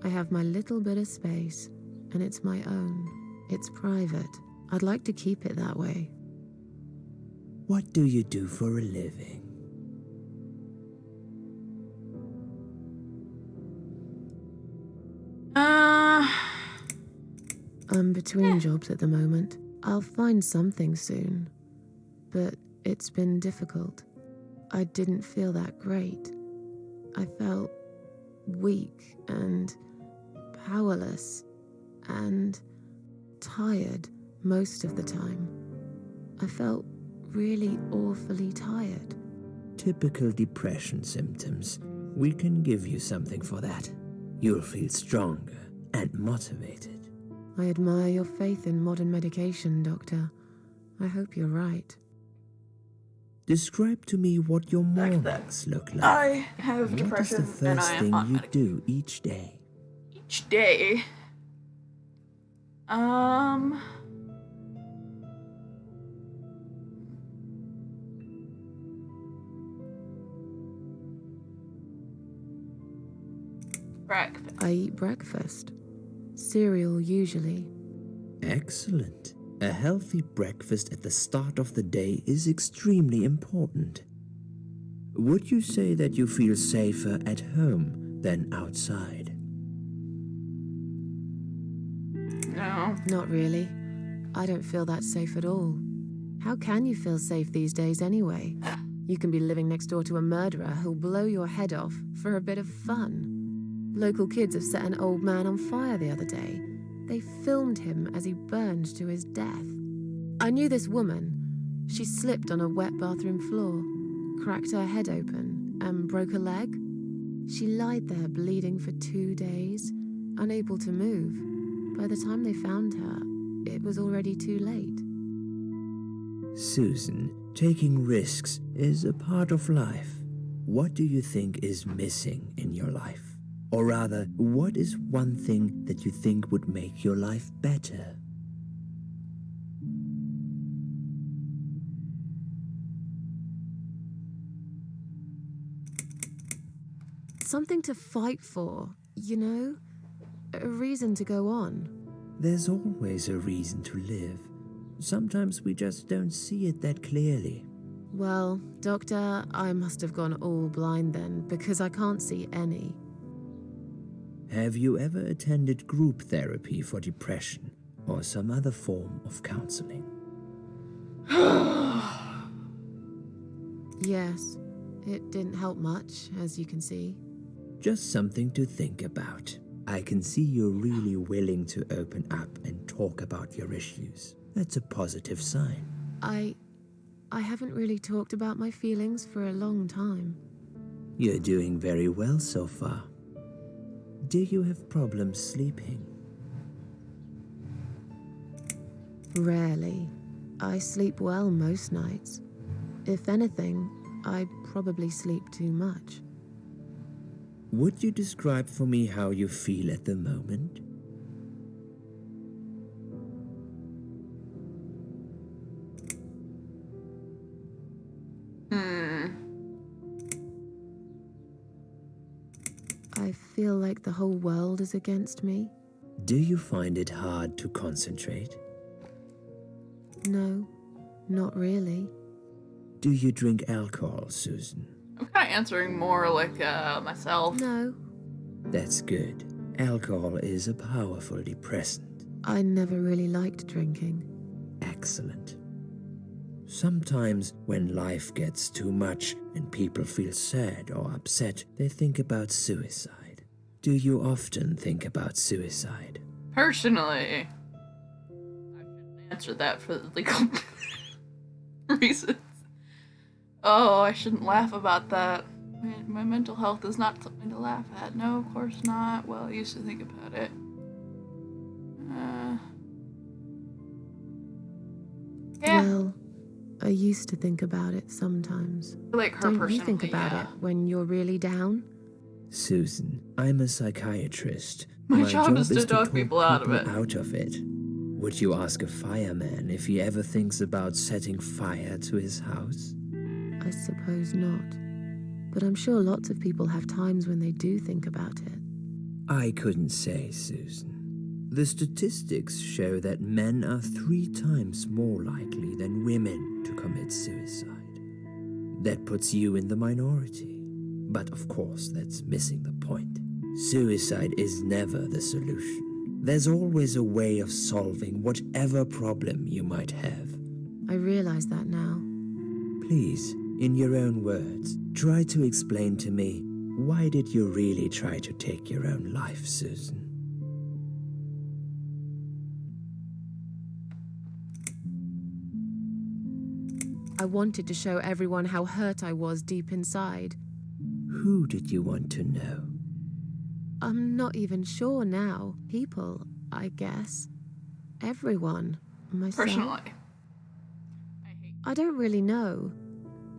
I have my little bit of space, and it's my own. It's private. I'd like to keep it that way. What do you do for a living? I'm between jobs at the moment. I'll find something soon. But it's been difficult. I didn't feel that great. I felt weak and powerless and tired most of the time. I felt really awfully tired. Typical depression symptoms. We can give you something for that. You'll feel stronger and motivated. I admire your faith in modern medication, Doctor. I hope you're right. Describe to me what your mornings look like. I have What is depression the first and I am thing on you medication. do each day? Each day. Breakfast. I eat breakfast. Cereal, usually. Excellent. A healthy breakfast at the start of the day is extremely important. Would you say that you feel safer at home than outside? No. Not really. I don't feel that safe at all. How can you feel safe these days anyway? You can be living next door to a murderer who'll blow your head off for a bit of fun. Local kids have set an old man on fire the other day. They filmed him as he burned to his death. I knew this woman. She slipped on a wet bathroom floor, cracked her head open, and broke a leg. She lied there bleeding for 2 days, unable to move. By the time they found her, it was already too late. Susan, taking risks is a part of life. What do you think is missing in your life? Or rather, what is one thing that you think would make your life better? Something to fight for, you know? A reason to go on. There's always a reason to live. Sometimes we just don't see it that clearly. Well, Doctor, I must have gone all blind then, because I can't see any. Have you ever attended group therapy for depression or some other form of counseling? Yes, it didn't help much, as you can see. Just something to think about. I can see you're really willing to open up and talk about your issues. That's a positive sign. I haven't really talked about my feelings for a long time. You're doing very well so far. Do you have problems sleeping? Rarely. I sleep well most nights. If anything, I probably sleep too much. Would you describe for me how you feel at the moment? I feel like the whole world is against me. Do you find it hard to concentrate? No, not really. Do you drink alcohol, Susan? I'm kind of answering more like myself. No, That's good. Alcohol is a powerful depressant. I never really liked drinking. Excellent. Sometimes when life gets too much and people feel sad or upset, they think about suicide. Do you often think about suicide? Personally, I shouldn't answer that for the legal reasons. Oh, I shouldn't laugh about that. My mental health is not something to laugh at. No, of course not. Well, I used to think about it. Yeah. Well, I used to think about it sometimes. Like her Don't personally, you think about yeah. it when you're really down? Susan, I'm a psychiatrist. My job is to talk people out of it. out of it. Would you ask a fireman if he ever thinks about setting fire to his house? I suppose not. But I'm sure lots of people have times when they do think about it. I couldn't say, Susan. The statistics show that men are 3 times more likely than women to commit suicide. That puts you in the minority. But of course, that's missing the point. Suicide is never the solution. There's always a way of solving whatever problem you might have. I realize that now. Please, in your own words, try to explain to me, why did you really try to take your own life, Susan? I wanted to show everyone how hurt I was deep inside. Who did you want to know? I'm not even sure now. People, I guess. Everyone. Myself. Personally, I don't really know.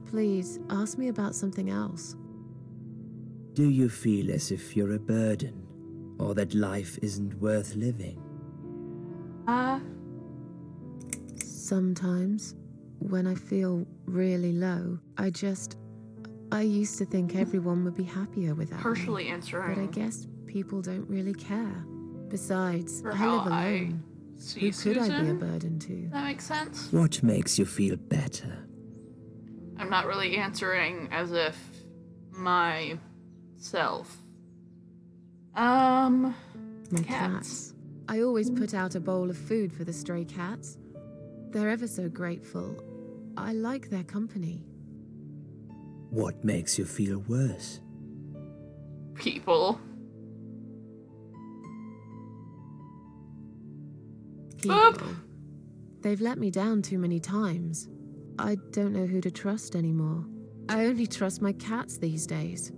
Please, ask me about something else. Do you feel as if you're a burden, or that life isn't worth living? Sometimes, when I feel really low, I used to think everyone would be happier without partially me. answering. But I guess people don't really care. Besides, For I how live alone. see Who could I be a Susan? burden to? That makes sense. What makes you feel better? I'm not really answering as if myself. My Cats. cats. I always put out a bowl of food for the stray cats. They're ever so grateful. I like their company. What makes you feel worse? People. People. Boop. They've let me down too many times. I don't know who to trust anymore. I only trust my cats these days.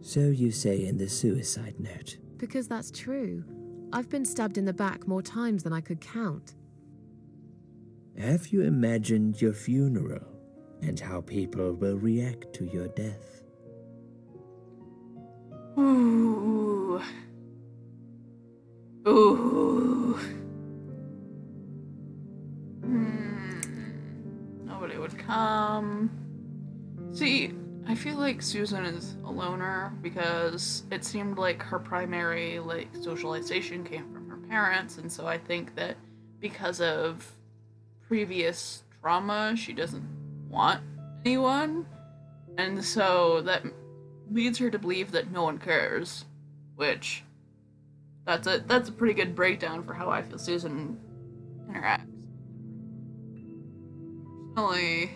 So you say in the suicide note. Because that's true. I've been stabbed in the back more times than I could count. Have you imagined your funeral and how people will react to your death? Ooh. Ooh. Nobody would come. See, I feel like Susan is a loner because it seemed like her primary socialization came from her parents, and so I think that because of previous trauma, she doesn't want anyone, and so that leads her to believe that no one cares, which that's a pretty good breakdown for how I feel Susan interacts. Personally,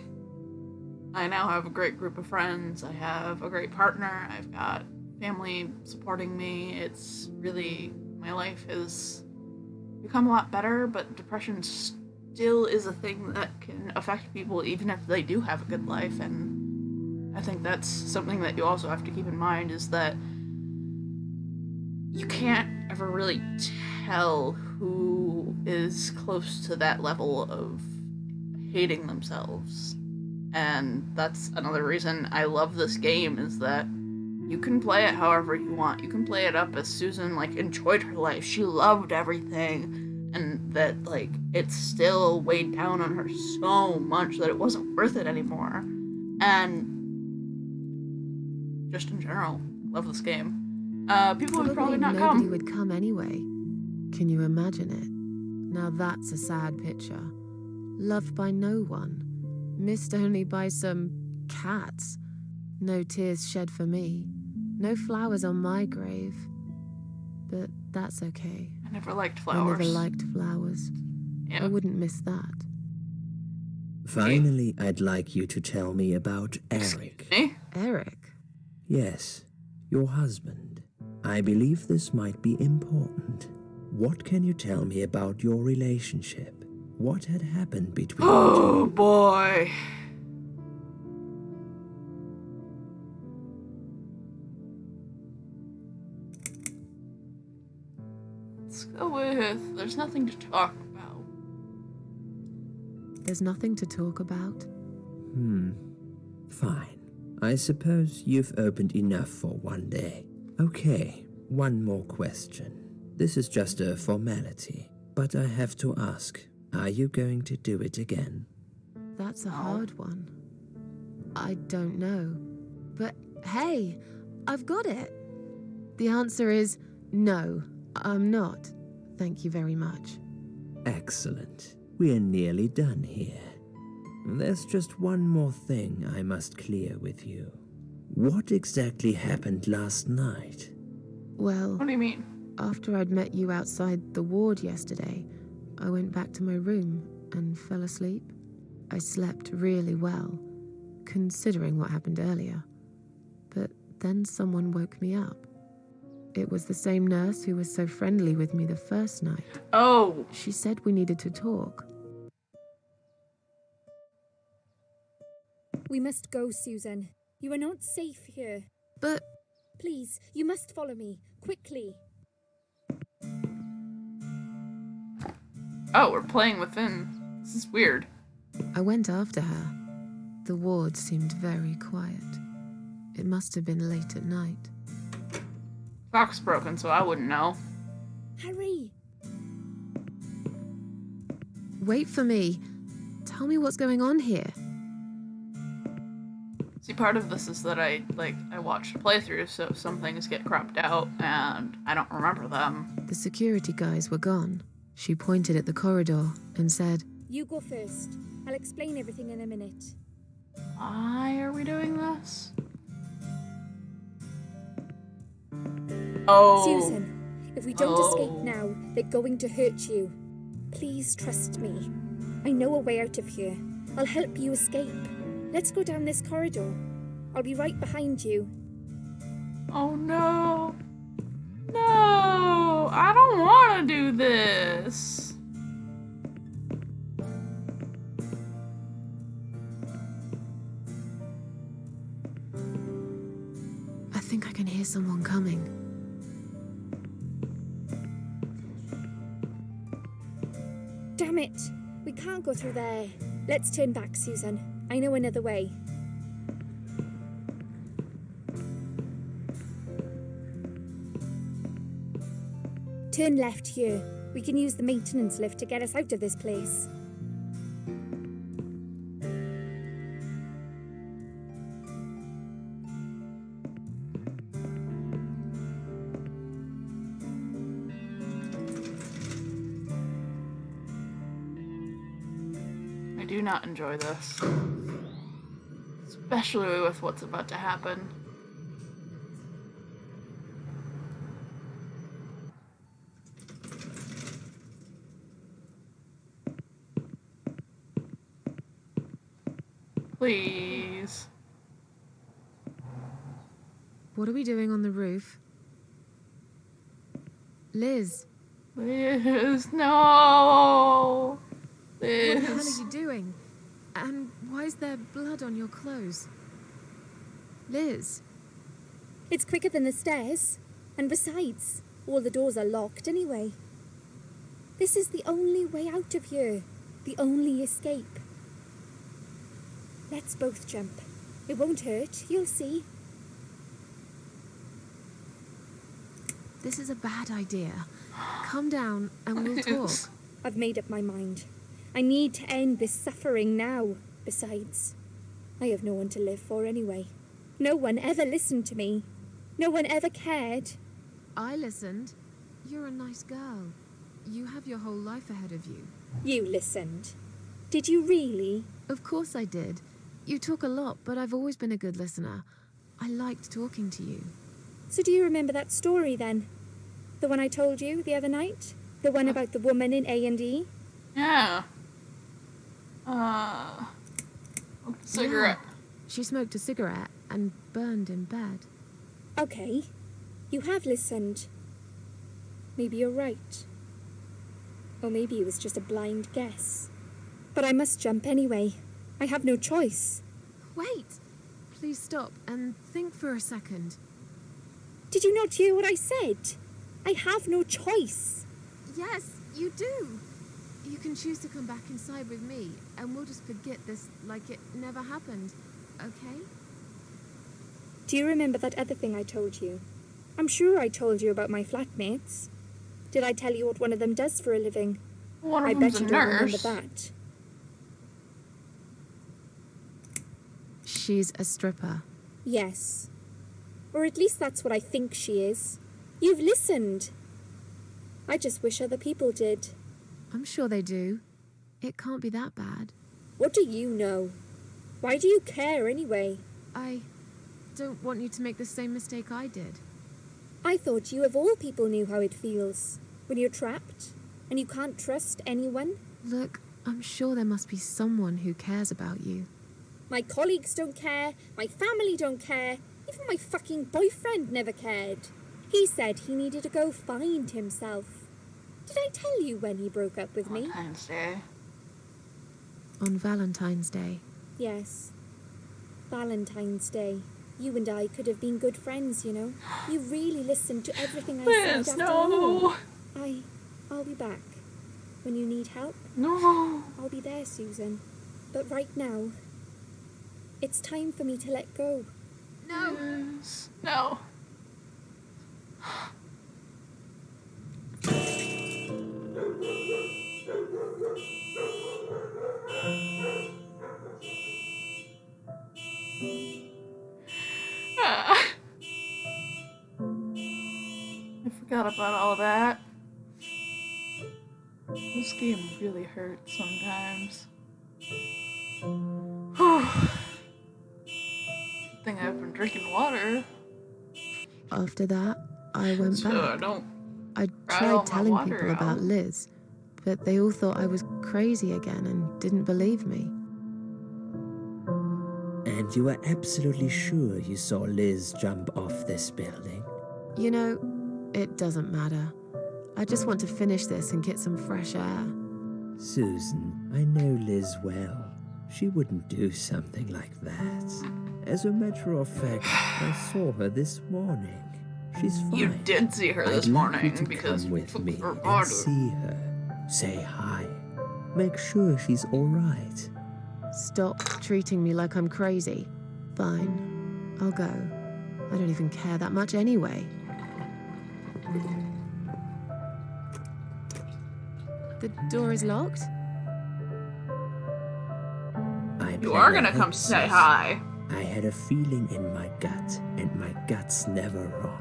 I now have a great group of friends. I have a great partner. I've got family supporting me. It's really, my life has become a lot better, but depression still is a thing that can affect people even if they do have a good life, and I think that's something that you also have to keep in mind, is that you can't ever really tell who is close to that level of hating themselves. And that's another reason I love this game, is that you can play it however you want. You can play it up as Susan, enjoyed her life. She loved everything. And that, it still weighed down on her so much that it wasn't worth it anymore. And just in general, love this game. People would probably not nobody come. would come anyway. Can you imagine it? Now that's a sad picture. Loved by no one. Missed only by some cats. No tears shed for me. No flowers on my grave. But that's okay. I never liked I flowers. never liked flowers. Yeah. I wouldn't miss that. Finally, I'd like you to tell me about Eric. Me? Eric? Yes, your husband. I believe this might be important. What can you tell me about your relationship? What had happened between you Oh two? boy. Let's go with there's nothing to talk about. There's nothing to talk about? Fine. I suppose you've opened enough for one day. Okay, one more question. This is just a formality, but I have to ask. Are you going to do it again? That's a hard one. I don't know. But hey, I've got it. The answer is no, I'm not. Thank you very much. Excellent. We're nearly done here. There's just one more thing I must clear with you. What exactly happened last night? Well, What do you mean? after I'd met you outside the ward yesterday, I went back to my room and fell asleep. I slept really well, considering what happened earlier. But then someone woke me up. It was the same nurse who was so friendly with me the first night. Oh, She said we needed to talk. We must go, Susan. You are not safe here. But Please, you must follow me. Quickly. oh, we're playing within. This is weird. I went after her. The ward seemed very quiet. It must have been late at night. Clock's broken, so I wouldn't know. Hurry. Wait for me. Tell me what's going on here. See, part of this is that I watched playthroughs, so some things get cropped out, and I don't remember them. The security guys were gone. She pointed at the corridor and said, You go first. I'll explain everything in a minute. Why are we doing this? Oh. Susan, if we don't escape now, they're going to hurt you. Please trust me. I know a way out of here. I'll help you escape. Let's go down this corridor. I'll be right behind you. Oh no. No, I don't want to do this. I think I can hear someone coming. Damn it! We can't go through there. Let's turn back, Susan. I know another way. Turn left here. We can use the maintenance lift to get us out of this place. I do not enjoy this. Especially with what's about to happen. Please. What are we doing on the roof? Liz, Liz, no. what the hell are Liz. you doing? And why is there blood on your clothes? Liz, It's quicker than the stairs. And besides, all the doors are locked anyway. This is the only way out of here. The only escape. Let's both jump. It won't hurt, you'll see. this is a bad idea. Calm down and we'll talk. Liz. I've made up my mind. I need to end this suffering now. Besides, I have no one to live for anyway. No one ever listened to me. No one ever cared. I listened. You're a nice girl. You have your whole life ahead of you. You listened. Did you really? Of course I did. You talk a lot, but I've always been a good listener. I liked talking to you. So do you remember that story then? The one I told you the other night? The one about the woman in A&E? Yeah. Cigarette. Yeah. She smoked a cigarette and burned in bed. Okay. You have listened. Maybe you're right. Or maybe it was just a blind guess. But I must jump anyway. I have no choice. Wait! Please stop and think for a second. Did you not hear what I said? I have no choice. Yes, you do! You can choose to come back inside with me, and we'll just forget this like it never happened, okay? Do you remember that other thing I told you? I'm sure I told you about my flatmates. Did I tell you what one of them does for a living? One of I bet them's you a don't remember nurse. that. she's a stripper. Yes. Or at least that's what I think she is. You've listened. I just wish other people did. I'm sure they do. It can't be that bad. What do you know? Why do you care anyway? I don't want you to make the same mistake I did. I thought you of all people knew how it feels. When you're trapped, and you can't trust anyone. Look, I'm sure there must be someone who cares about you. My colleagues don't care, my family don't care, even my fucking boyfriend never cared. He said he needed to go find himself. Did I tell you when he broke up with me? Valentine's Day. On Valentine's Day. Yes. Valentine's Day. You and I could have been good friends, you know. You really listened to everything I Please, said after all. no. I'll be back. When you need help, No. I'll be there, Susan. But right now, it's time for me to let go. No! Yes. No. Ah. I forgot about all that. This game really hurts sometimes. Good thing I've been drinking water. After that, I went So I back. don't I cry all tried my telling water people about out. Liz, but they all thought I was crazy again and didn't believe me. And you were absolutely sure you saw Liz jump off this building? You know, it doesn't matter. I just want to finish this and get some fresh air. Susan, I know Liz well. She wouldn't do something like that. As a matter of fact, I saw her this morning. She's fine. You did see her this I'd like you morning to because come with me her and water. see her. Say hi. Make sure she's all right. Stop treating me like I'm crazy. Fine, I'll go. I don't even care that much anyway. The door is locked? You are gonna come say hi. I had a feeling in my gut, and my gut's never wrong.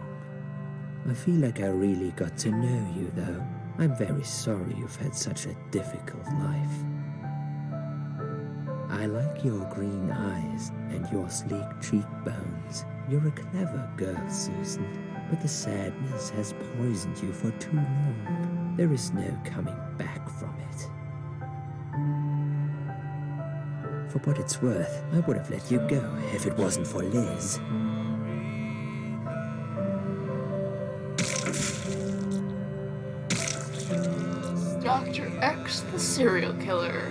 I feel like I really got to know you, though. I'm very sorry you've had such a difficult life. I like your green eyes and your sleek cheekbones. You're a clever girl, Susan, but the sadness has poisoned you for too long. There is no coming back from it. For what it's worth, I would have let you go if it wasn't for Liz. Dr. X, the serial killer.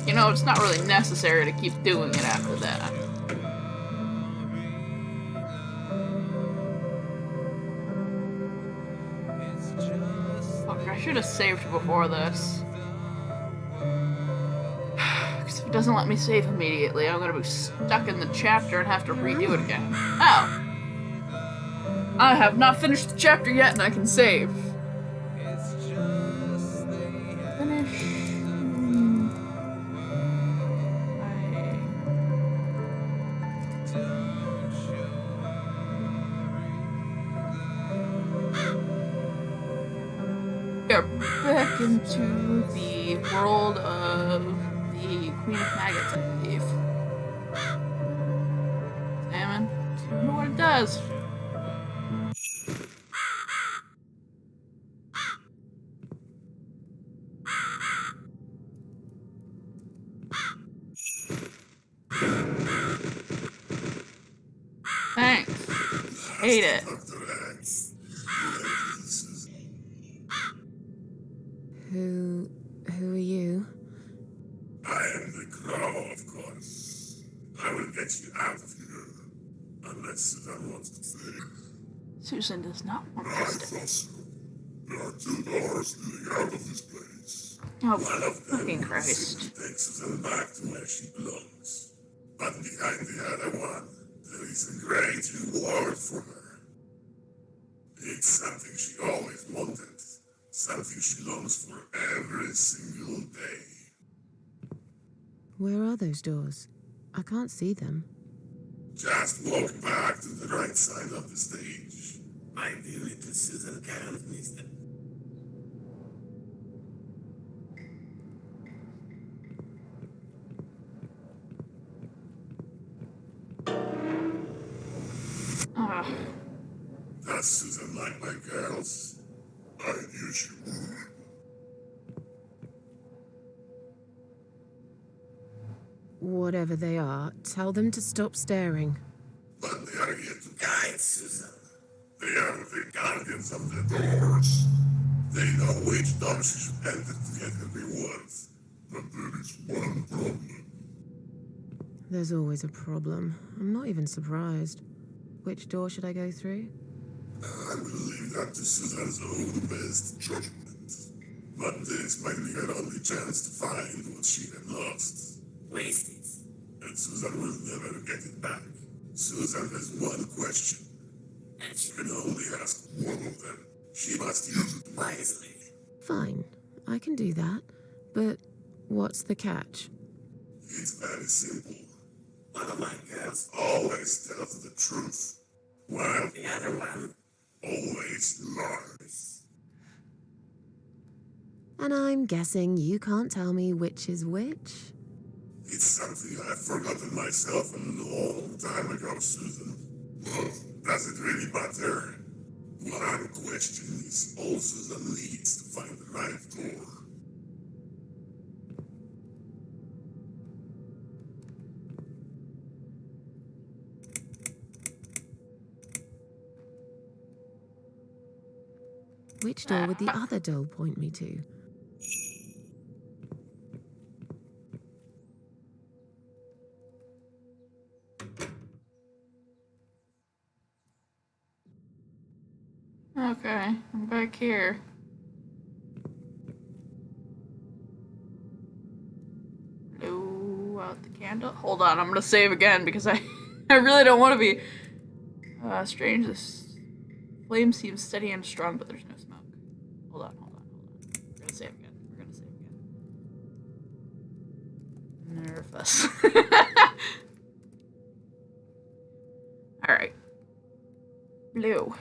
You know, it's not really necessary to keep doing it after that. Fuck, I should have saved before this. Because if it doesn't let me save immediately, I'm gonna be stuck in the chapter and have to redo it again. Oh! I have not finished the chapter yet and I can save. Finish. We are back into the world of the Queen of Maggots, I believe. Salmon. I don't know what it does. Thanks. Hate it. Who are you? I am the Crow, of course. I will get you out of here. Unless Susan wants to stay. Susan does not want I to stay. thought so. There are two doors leading out of this place. Oh, One of them fucking will Christ. soon take Susan back to where she belongs. But behind the other one, there is a great reward for her. It's something she always wanted. Something she longs for every single day. Where are those doors? I can't see them. Just walk back to the right side of the stage. My dearly to Susan can't miss them. Ugh. That's Susan like my girls. I knew she would. Whatever they are, tell them to stop staring. But they are here to guide Susan. They are the guardians of the doors. They know which door she should enter to get her rewards. But there is one problem. There's always a problem. I'm not even surprised. Which door should I go through? I will leave that to Susan's own best judgment. But this might be her only chance to find what she had lost. Waste it. And Susan will never get it back. Susan has one question. And she can only ask one of them. She must use it wisely. Fine, I can do that. But what's the catch? It's very simple. One of my girls always tells the truth, while the other one always lies. And I'm guessing you can't tell me which is which? It's something I've forgotten myself a long time ago, Susan. But does it really matter? One question is all Susan needs to find the right door. Which door would the other doll point me to? Okay, I'm back here. Blow out the candle. Hold on, I'm gonna save again because I really don't want to be strange. This flame seems steady and strong, but there's no smoke. Hold on. We're gonna save again. Nerf this. Alright. Blue.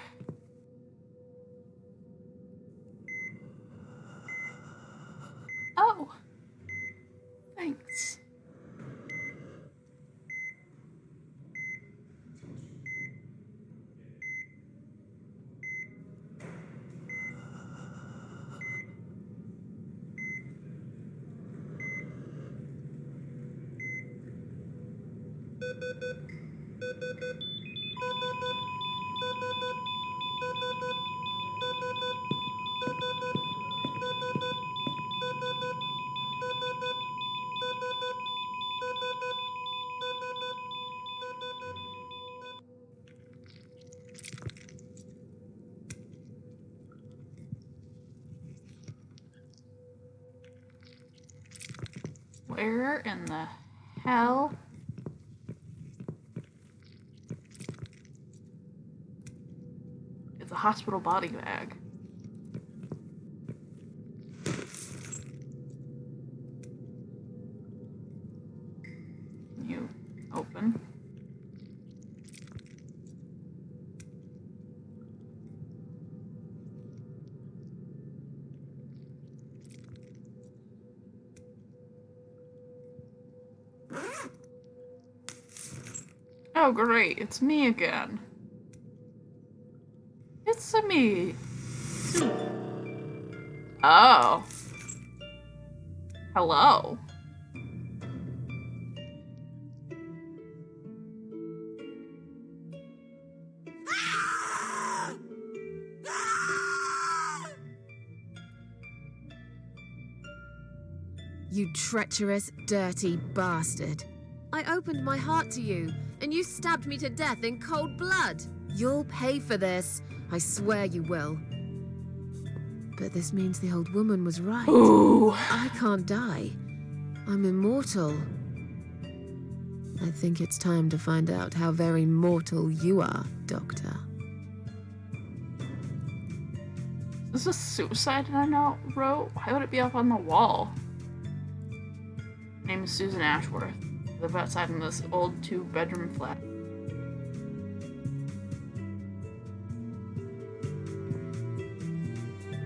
Oh. Thanks. Where in the hell? It's a hospital body bag. Can you open? Oh great, it's me again. It's me. Oh. Hello. You treacherous, dirty bastard. I opened my heart to you, and you stabbed me to death in cold blood. You'll pay for this. I swear you will. But this means the old woman was right. Ooh. I can't die. I'm immortal. I think it's time to find out how very mortal you are, Doctor. Is this a suicide note wrote? Why would it be up on the wall? My name is Susan Ashworth. I live outside in this old 2-bedroom flat.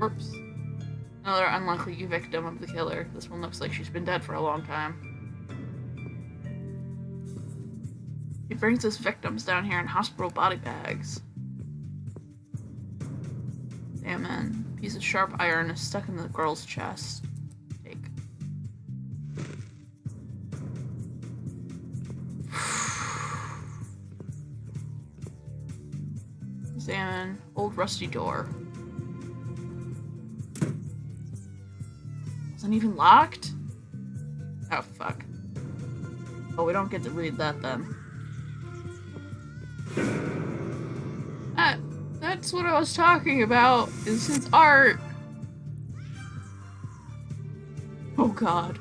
Oops. Another unlikely victim of the killer. This one looks like she's been dead for a long time. He brings his victims down here in hospital body bags. Damn, man. Piece of sharp iron is stuck in the girl's chest. Take. Examine. Old rusty door. Wasn't even locked? Oh, fuck. Oh, we don't get to read that then. That's what I was talking about. Is his art. Oh god.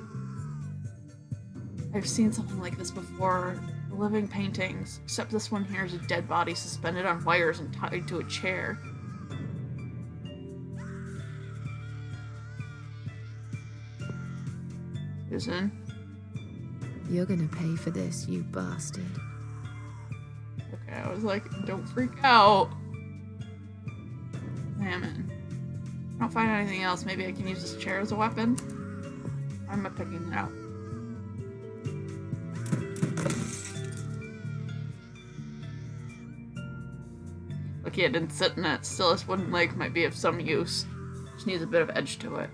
I've seen something like this before. Living paintings, except this one here is a dead body suspended on wires and tied to a chair. Susan? You're gonna pay for this, you bastard. Okay, I was like, don't freak out. Damn it. I don't find anything else. Maybe I can use this chair as a weapon? Or am I picking it out? Lucky I didn't sit in it. Still, this wooden leg might be of some use. Just needs a bit of edge to it.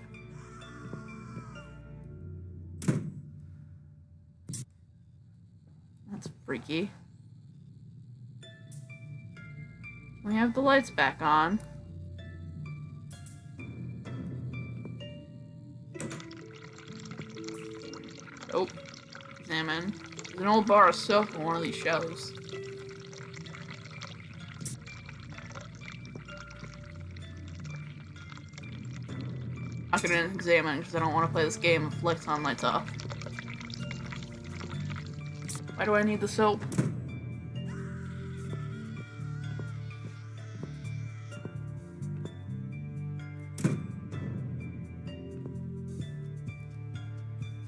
That's freaky. We have the lights back on. Nope. Examine. There's an old bar of soap on one of these shelves. I'm not gonna examine because I don't want to play this game of lights on, lights off. Why do I need the soap?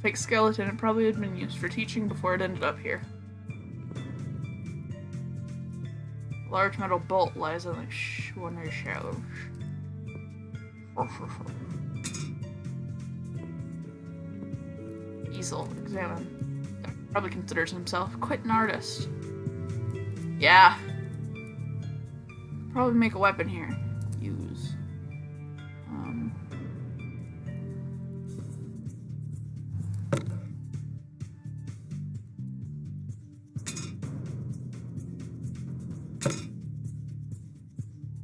Fake skeleton, it probably had been used for teaching before it ended up here. A large metal bolt lies on the one of the shelves. Easel, examine. Doctor probably considers himself quite an artist. Yeah. Probably make a weapon here. Use.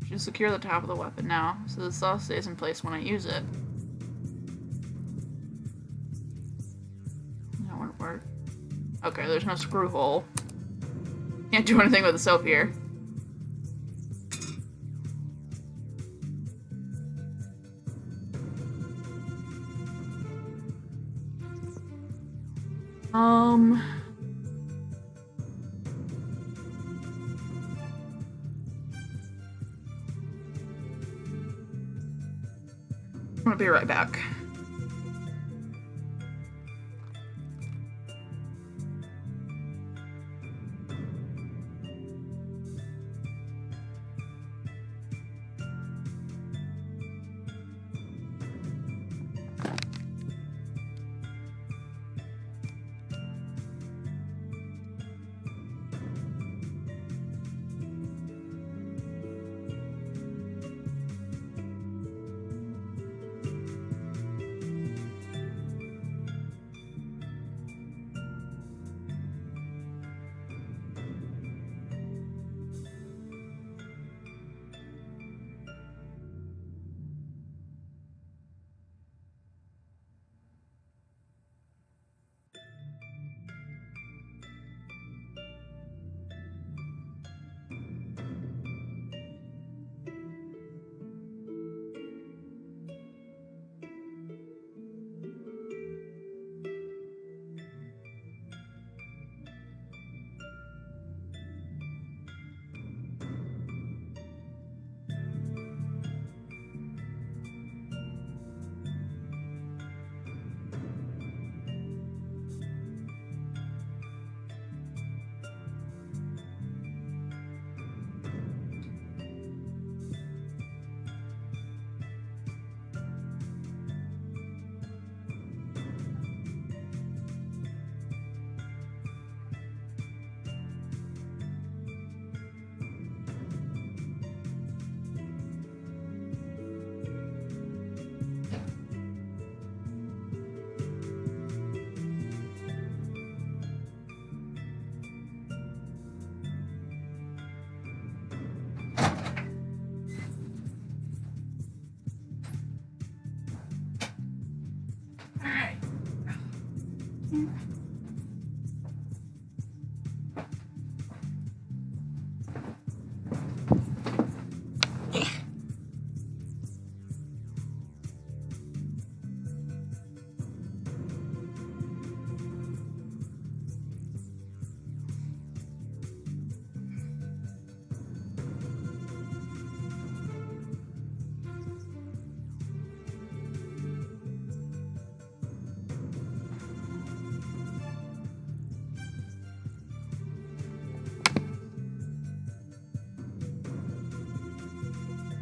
Should secure the top of the weapon now, so the saw stays in place when I use it. That wouldn't work. Okay, there's no screw hole. Can't do anything with the soap here. I'm gonna be right back.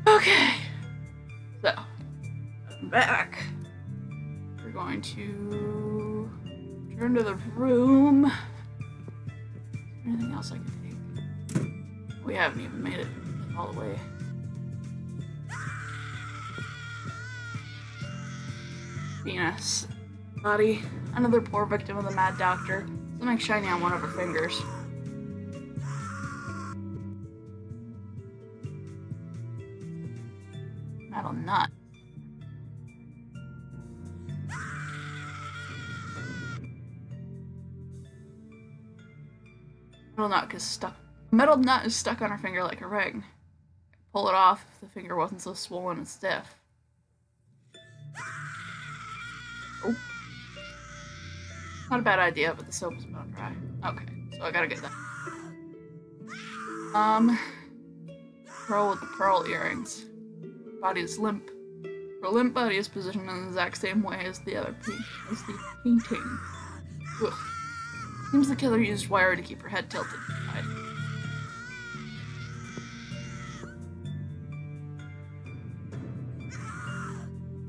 Okay, so I'm back. We're going to return to the room. Is there anything else I can take? We haven't even made it all the way. Venus. Body. Another poor victim of the Mad Doctor. Something shiny on one of her fingers. Metal nut. Metal nut is stuck on her finger like a ring. Pull it off if the finger wasn't so swollen and stiff. Oh. Not a bad idea, but the soap is about dry. Okay, so I gotta get that. Pearl with the pearl earrings. Body is limp. Her limp body is positioned in the exact same way as the painting. Ugh. Seems the killer used wire to keep her head tilted to the side.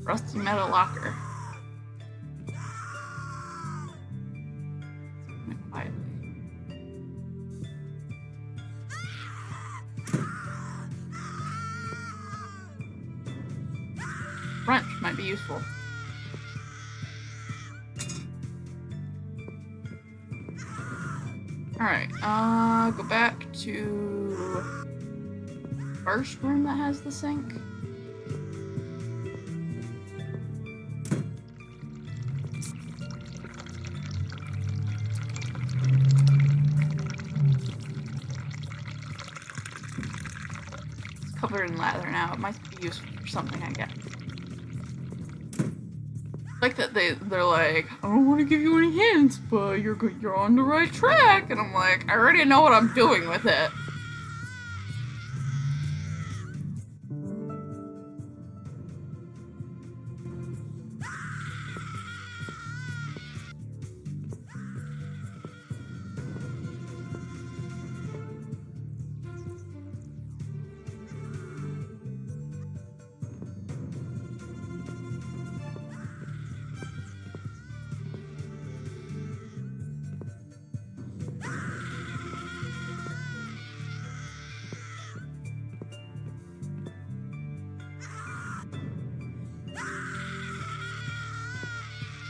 Rusty metal locker. Quietly. Wrench might be useful. Alright, go back to first room that has the sink. It's covered in lather now. It might be useful for something, I guess. Like that they're like, I don't want to give you any hints, but you're on the right track, and I'm like, I already know what I'm doing with it.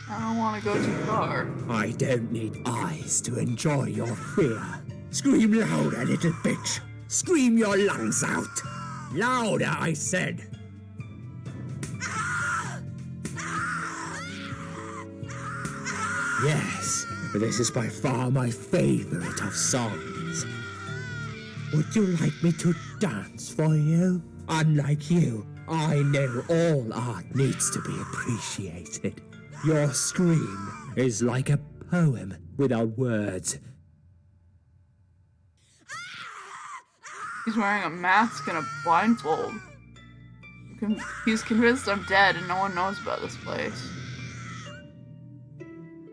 I don't want to go too far. I don't need eyes to enjoy your fear. Scream louder, little bitch. Scream your lungs out. Louder, I said. Yes, this is by far my favorite of songs. Would you like me to dance for you? Unlike you, I know all art needs to be appreciated. Your scream is like a poem without words. He's wearing a mask and a blindfold. He's convinced I'm dead and no one knows about this place.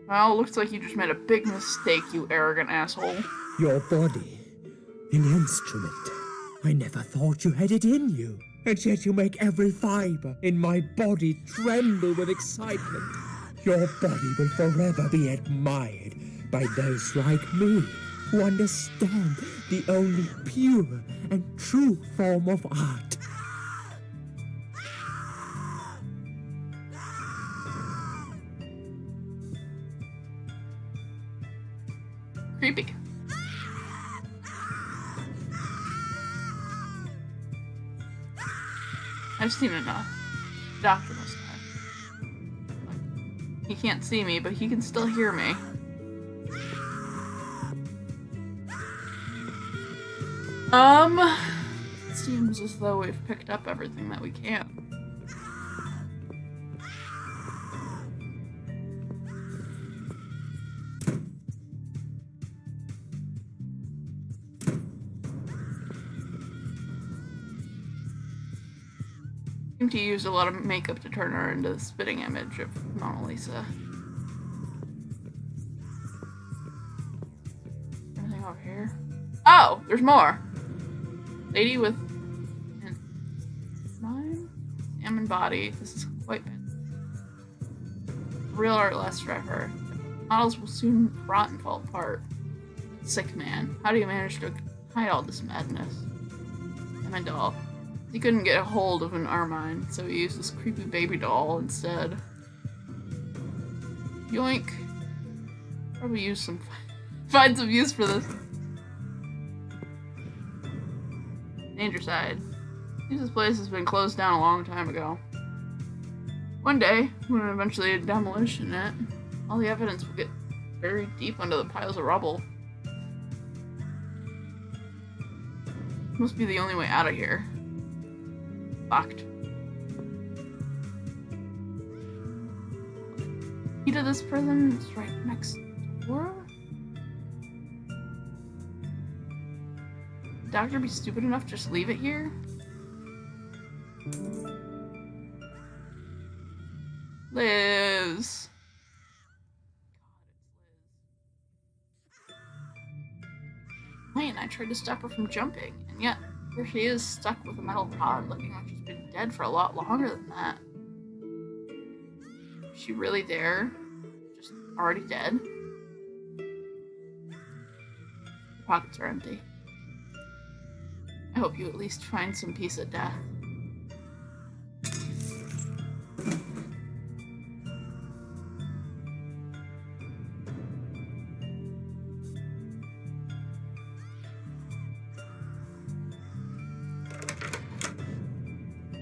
Well, looks like you just made a big mistake, you arrogant asshole. Your body, an instrument. I never thought you had it in you. And yet you make every fiber in my body tremble with excitement. Your body will forever be admired by those like me who understand the only pure and true form of art. Creepy. I've seen enough. Doctor must have. He can't see me, but he can still hear me. It seems as though we've picked up everything that we can. Seem to use a lot of makeup to turn her into the spitting image of Mona Lisa. Anything over here? Oh, there's more. Lady with an salmon body. This is quite bad. Real art lasts forever. Models will soon rot and fall apart. Sick man. How do you manage to hide all this madness? Emma doll. He couldn't get a hold of an Armine, so he used this creepy baby doll instead. Yoink. Probably find some use for this. Danger side. This place has been closed down a long time ago. One day, when eventually demolition it, all the evidence will get buried deep under the piles of rubble. Must be the only way out of here. Locked. Key to this prison is right next door? Would the doctor be stupid enough to just leave it here? Liz. Man, I tried to stop her from jumping, and yet here she is stuck with a metal rod, looking like she's been dead for a lot longer than that. Is she really there? Just already dead? Her pockets are empty. I hope you at least find some peace at death.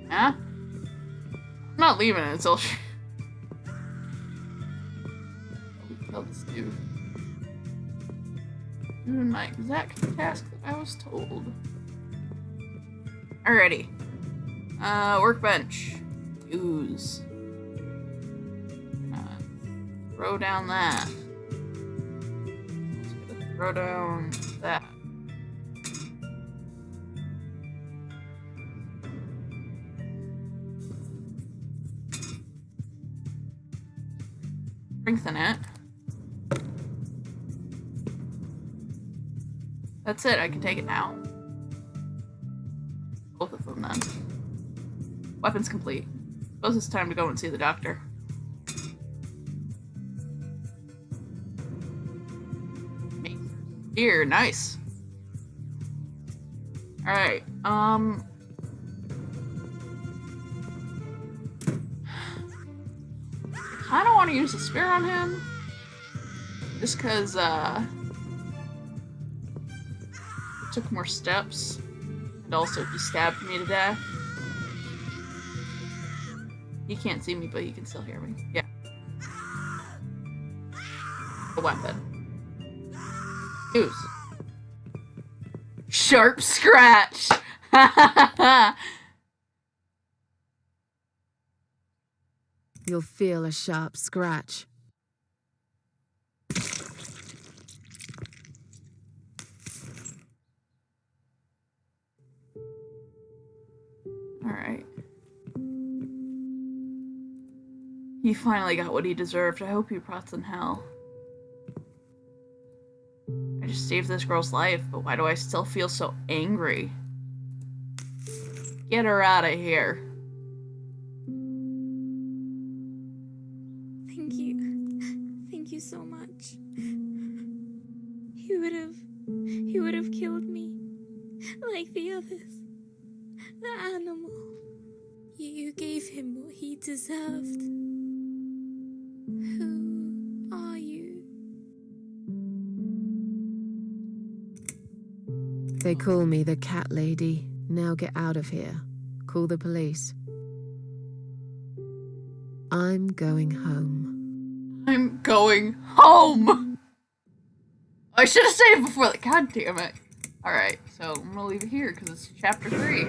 Yeah? I'm not leaving it until she... Tell this dude. Doing my exact task that I was told. Alrighty. Workbench. Use. Throw down that. Just gonna throw down that. Strengthen it. That's it, I can take it now. Both of them then. Weapons complete. Suppose it's time to go and see the doctor. Here, nice. Alright, I don't want to use the spear on him. Just because, took more steps. And also, he stabbed me to death. He can't see me, but he can still hear me. Yeah. A weapon. Use. Sharp scratch! You'll feel a sharp scratch. Alright. He finally got what he deserved. I hope he rots in hell. I just saved this girl's life, but why do I still feel so angry? Get her out of here. Thank you. Thank you so much. He would have killed me. Like the others. The animal. You gave him what he deserved. Who are you? They call me the cat lady. Now get out of here. Call the police. I'm going home. I'm going home! I should have saved before the... God damn it. Alright, so I'm gonna leave it here because it's chapter 3.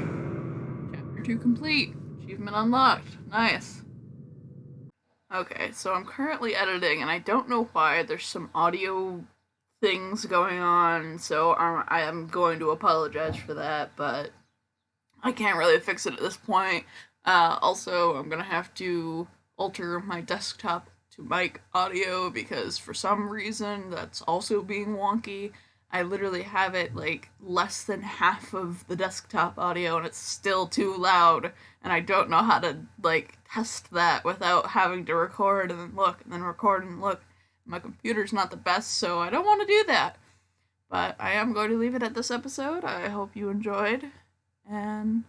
Chapter 2 complete. Achievement unlocked. Nice. Okay, so I'm currently editing, and I don't know why. There's some audio things going on, so I am going to apologize for that, but I can't really fix it at this point. Also, I'm gonna have to alter my desktop to mic audio because for some reason that's also being wonky. I literally have it like less than half of the desktop audio and it's still too loud, and I don't know how to like test that without having to record and then look and then record and look. My computer's not the best, so I don't want to do that. But I am going to leave it at this episode. I hope you enjoyed, and